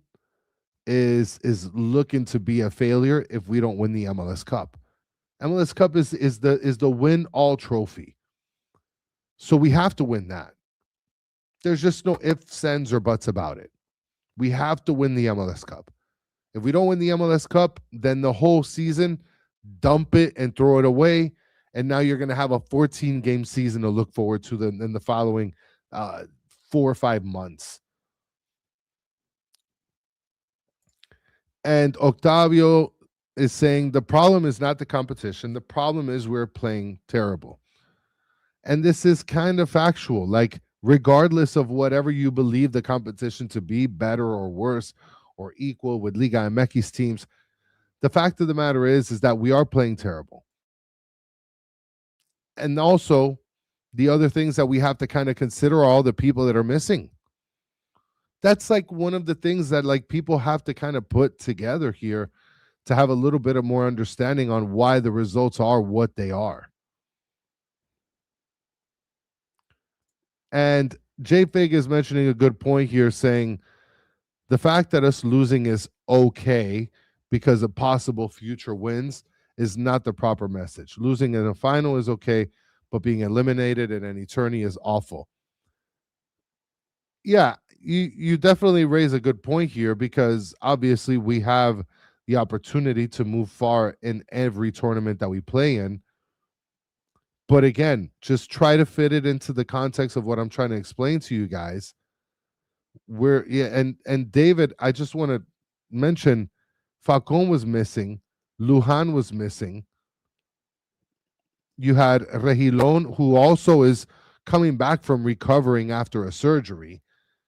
Speaker 4: is looking to be a failure if we don't win the MLS Cup. MLS Cup is the win all trophy. So we have to win that. There's just no ifs, ands, or buts about it. We have to win the MLS Cup. If we don't win the MLS Cup, then the whole season, dump it and throw it away. And now you're going to have a 14-game season to look forward to in the following 4 or 5 months. And Octavio is saying the problem is not the competition. The problem is we're playing terrible. And this is kind of factual. Like, regardless of whatever you believe the competition to be, better or worse or equal with Liga MX's teams, the fact of the matter is that we are playing terrible. And also, the other things that we have to kind of consider are all the people that are missing. That's like one of the things that like people have to kind of put together here to have a little bit of more understanding on why the results are what they are. And J Fig is mentioning a good point here, saying the fact that us losing is okay because of possible future wins is not the proper message. Losing in a final is okay, but being eliminated in any tourney is awful. Yeah, you definitely raise a good point here, because obviously we have the opportunity to move far in every tournament that we play in. But again, just try to fit it into the context of what I'm trying to explain to you guys. And David, I just want to mention Falcon was missing, Lujan was missing. You had Regilon, who also is coming back from recovering after a surgery.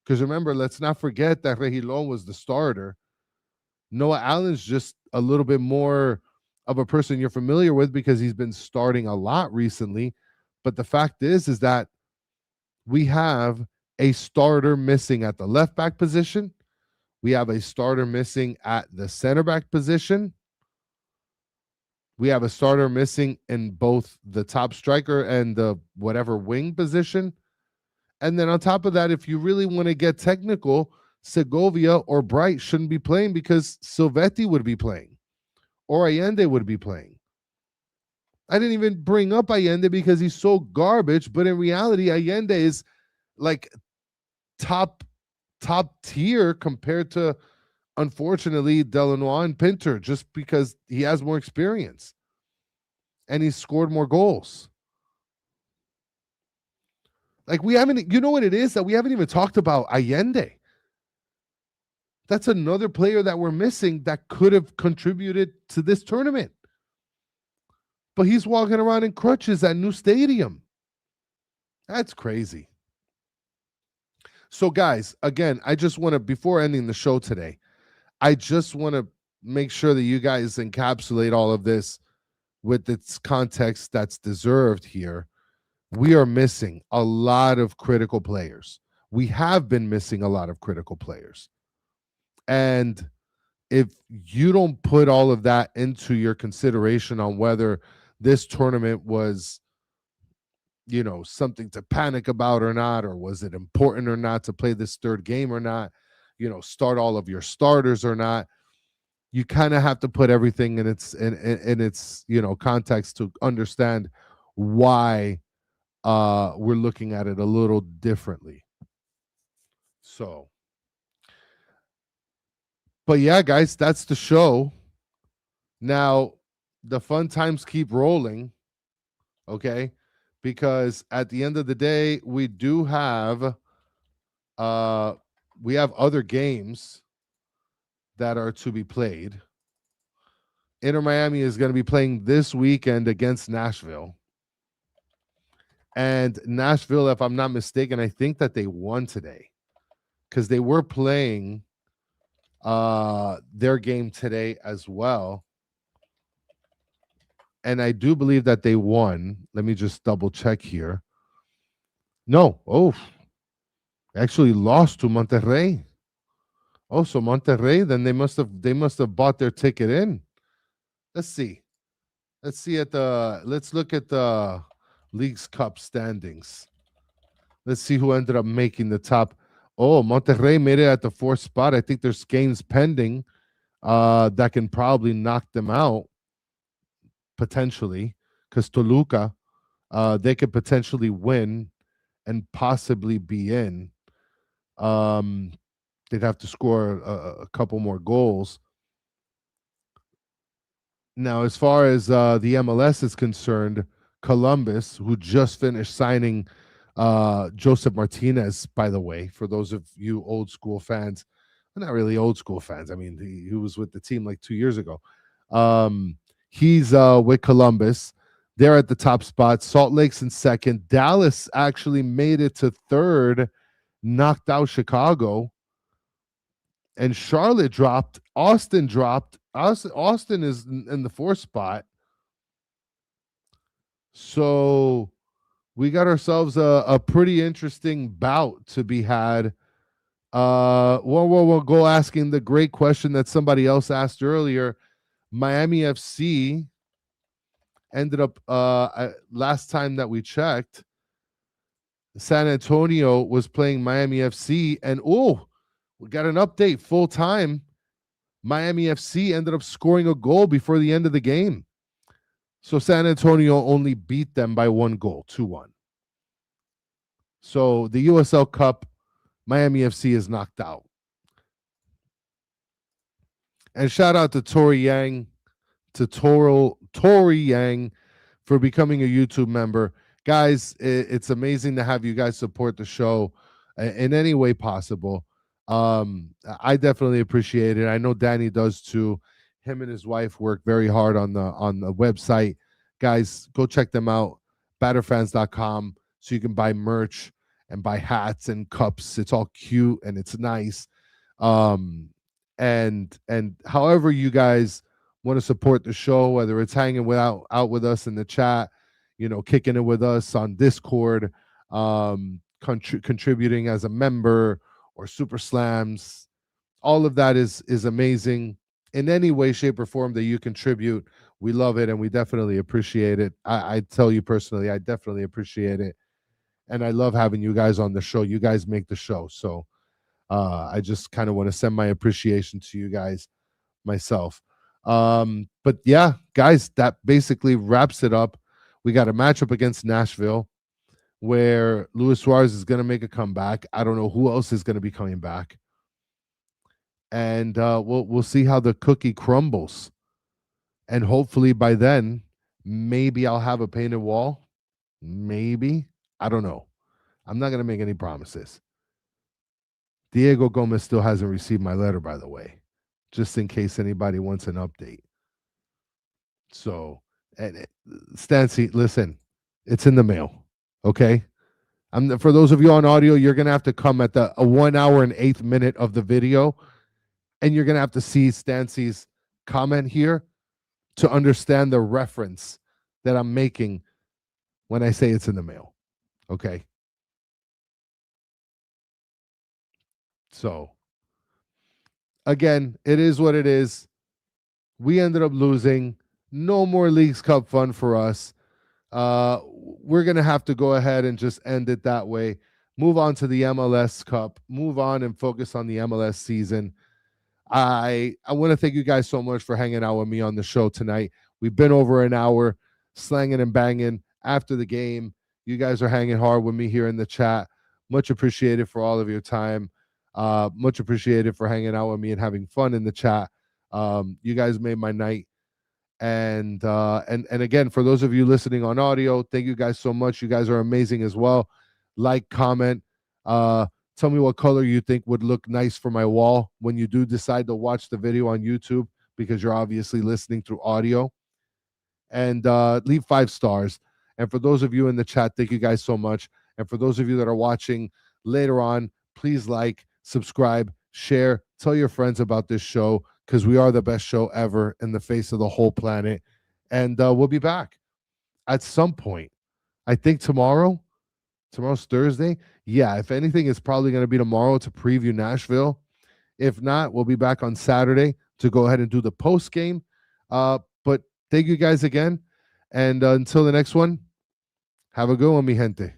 Speaker 4: Because remember, let's not forget that Regilon was the starter. Noah Allen's just a little bit more of a person you're familiar with because he's been starting a lot recently. But the fact is that we have a starter missing at the left back position. We have a starter missing at the center back position. We have a starter missing in both the top striker and the whatever wing position. And then on top of that, if you really want to get technical, Segovia or Bright shouldn't be playing because Silvetti would be playing or Allende would be playing. I didn't even bring up Allende because he's so garbage, but in reality, Allende is like top tier compared to, unfortunately, Delanois and Pinter, just because he has more experience and he's scored more goals. Like, we haven't, you know what it is? That we haven't even talked about Allende. That's another player that we're missing that could have contributed to this tournament. But he's walking around in crutches at New Stadium. That's crazy. So, guys, again, I just want to, before ending the show today, I just want to make sure that you guys encapsulate all of this with its context that's deserved here. We are missing a lot of critical players. We have been missing a lot of critical players. And if you don't put all of that into your consideration on whether this tournament was, you know, something to panic about or not, or was it important or not to play this third game or not, you know, start all of your starters or not, you kind of have to put everything in its you know, context to understand why we're looking at it a little differently. So, but yeah, guys, that's the show. Now, the fun times keep rolling, okay? Because at the end of the day, we do have other games that are to be played. Inter Miami is going to be playing this weekend against Nashville. And Nashville, if I'm not mistaken, I think that they won today because they were playing their game today as well. And I do believe that they won. Let me just double check here. No. Oh, actually lost to Monterrey. Oh, so Monterrey, then they must have bought their ticket in. Let's see. Let's look at the League's Cup standings. Let's see who ended up making the top. Oh, Monterrey made it at the 4th spot. I think there's games pending that can probably knock them out potentially, because Toluca, they could potentially win and possibly be in. They'd have to score a couple more goals. Now, as far as the MLS is concerned, Columbus, who just finished signing Joseph Martinez, by the way, for those of you old school fans, well, not really old school fans. I mean, he was with the team like 2 years ago. He's with Columbus. They're at the top spot. Salt Lake's in second. Dallas actually made it to third, knocked out Chicago. And Charlotte dropped. Austin dropped. Austin is in the 4th spot. So we got ourselves a pretty interesting bout to be had. We'll go asking the great question that somebody else asked earlier. Miami FC ended up, last time that we checked, San Antonio was playing Miami FC, and we got an update full time. Miami FC ended up scoring a goal before the end of the game. So San Antonio only beat them by 1 goal, 2-1. So the USL Cup, Miami FC is knocked out. And shout out to Tori Yang, Tori Yang for becoming a YouTube member. Guys, it's amazing to have you guys support the show in any way possible. I definitely appreciate it. I know Danny does too. Him and his wife work very hard on the website. Guys, go check them out, batterfans.com, so you can buy merch and buy hats and cups. It's all cute and it's nice. And however you guys want to support the show, whether it's hanging out with us in the chat, kicking it with us on Discord, contributing as a member or super slams, all of that is amazing. In any way, shape, or form that you contribute, we love it and we definitely appreciate it. I tell you personally, I definitely appreciate it. And I love having you guys on the show. You guys make the show. So I just kind of want to send my appreciation to you guys myself. But yeah, guys, that basically wraps it up. We got a matchup against Nashville where Luis Suarez is going to make a comeback. I don't know who else is going to be coming back. And we'll see how the cookie crumbles. And hopefully by then, maybe I'll have a painted wall. Maybe. I don't know. I'm not going to make any promises. Diego Gomez still hasn't received my letter, by the way, just in case anybody wants an update. So, Stancy, listen, it's in the mail, okay? For those of you on audio, you're going to have to come at the 1 hour and 8th minute of the video, and you're going to have to see Stancy's comment here to understand the reference that I'm making when I say it's in the mail, okay? So, again, it is what it is. We ended up losing. No more Leagues Cup fun for us. We're going to have to go ahead and just end it that way. Move on to the MLS Cup. Move on and focus on the MLS season. I want to thank you guys so much for hanging out with me on the show tonight. We've been over an hour slanging and banging after the game. You guys are hanging hard with me here in the chat. Much appreciated for all of your time. Much appreciated for hanging out with me and having fun in the chat. You guys made my night. And again, for those of you listening on audio, thank you guys so much. You guys are amazing as well. Like, comment, tell me what color you think would look nice for my wall when you do decide to watch the video on YouTube, because you're obviously listening through audio. And leave 5 stars. And for those of you in the chat, thank you guys so much. And for those of you that are watching later on, please like, subscribe, share, tell your friends about this show, because we are the best show ever in the face of the whole planet. And we'll be back at some point. I think tomorrow's Thursday. Yeah, if anything, it's probably going to be tomorrow to preview Nashville. If not, we'll be back on Saturday to go ahead and do the post game. But thank you guys again. And until the next one, have a good one, mi gente.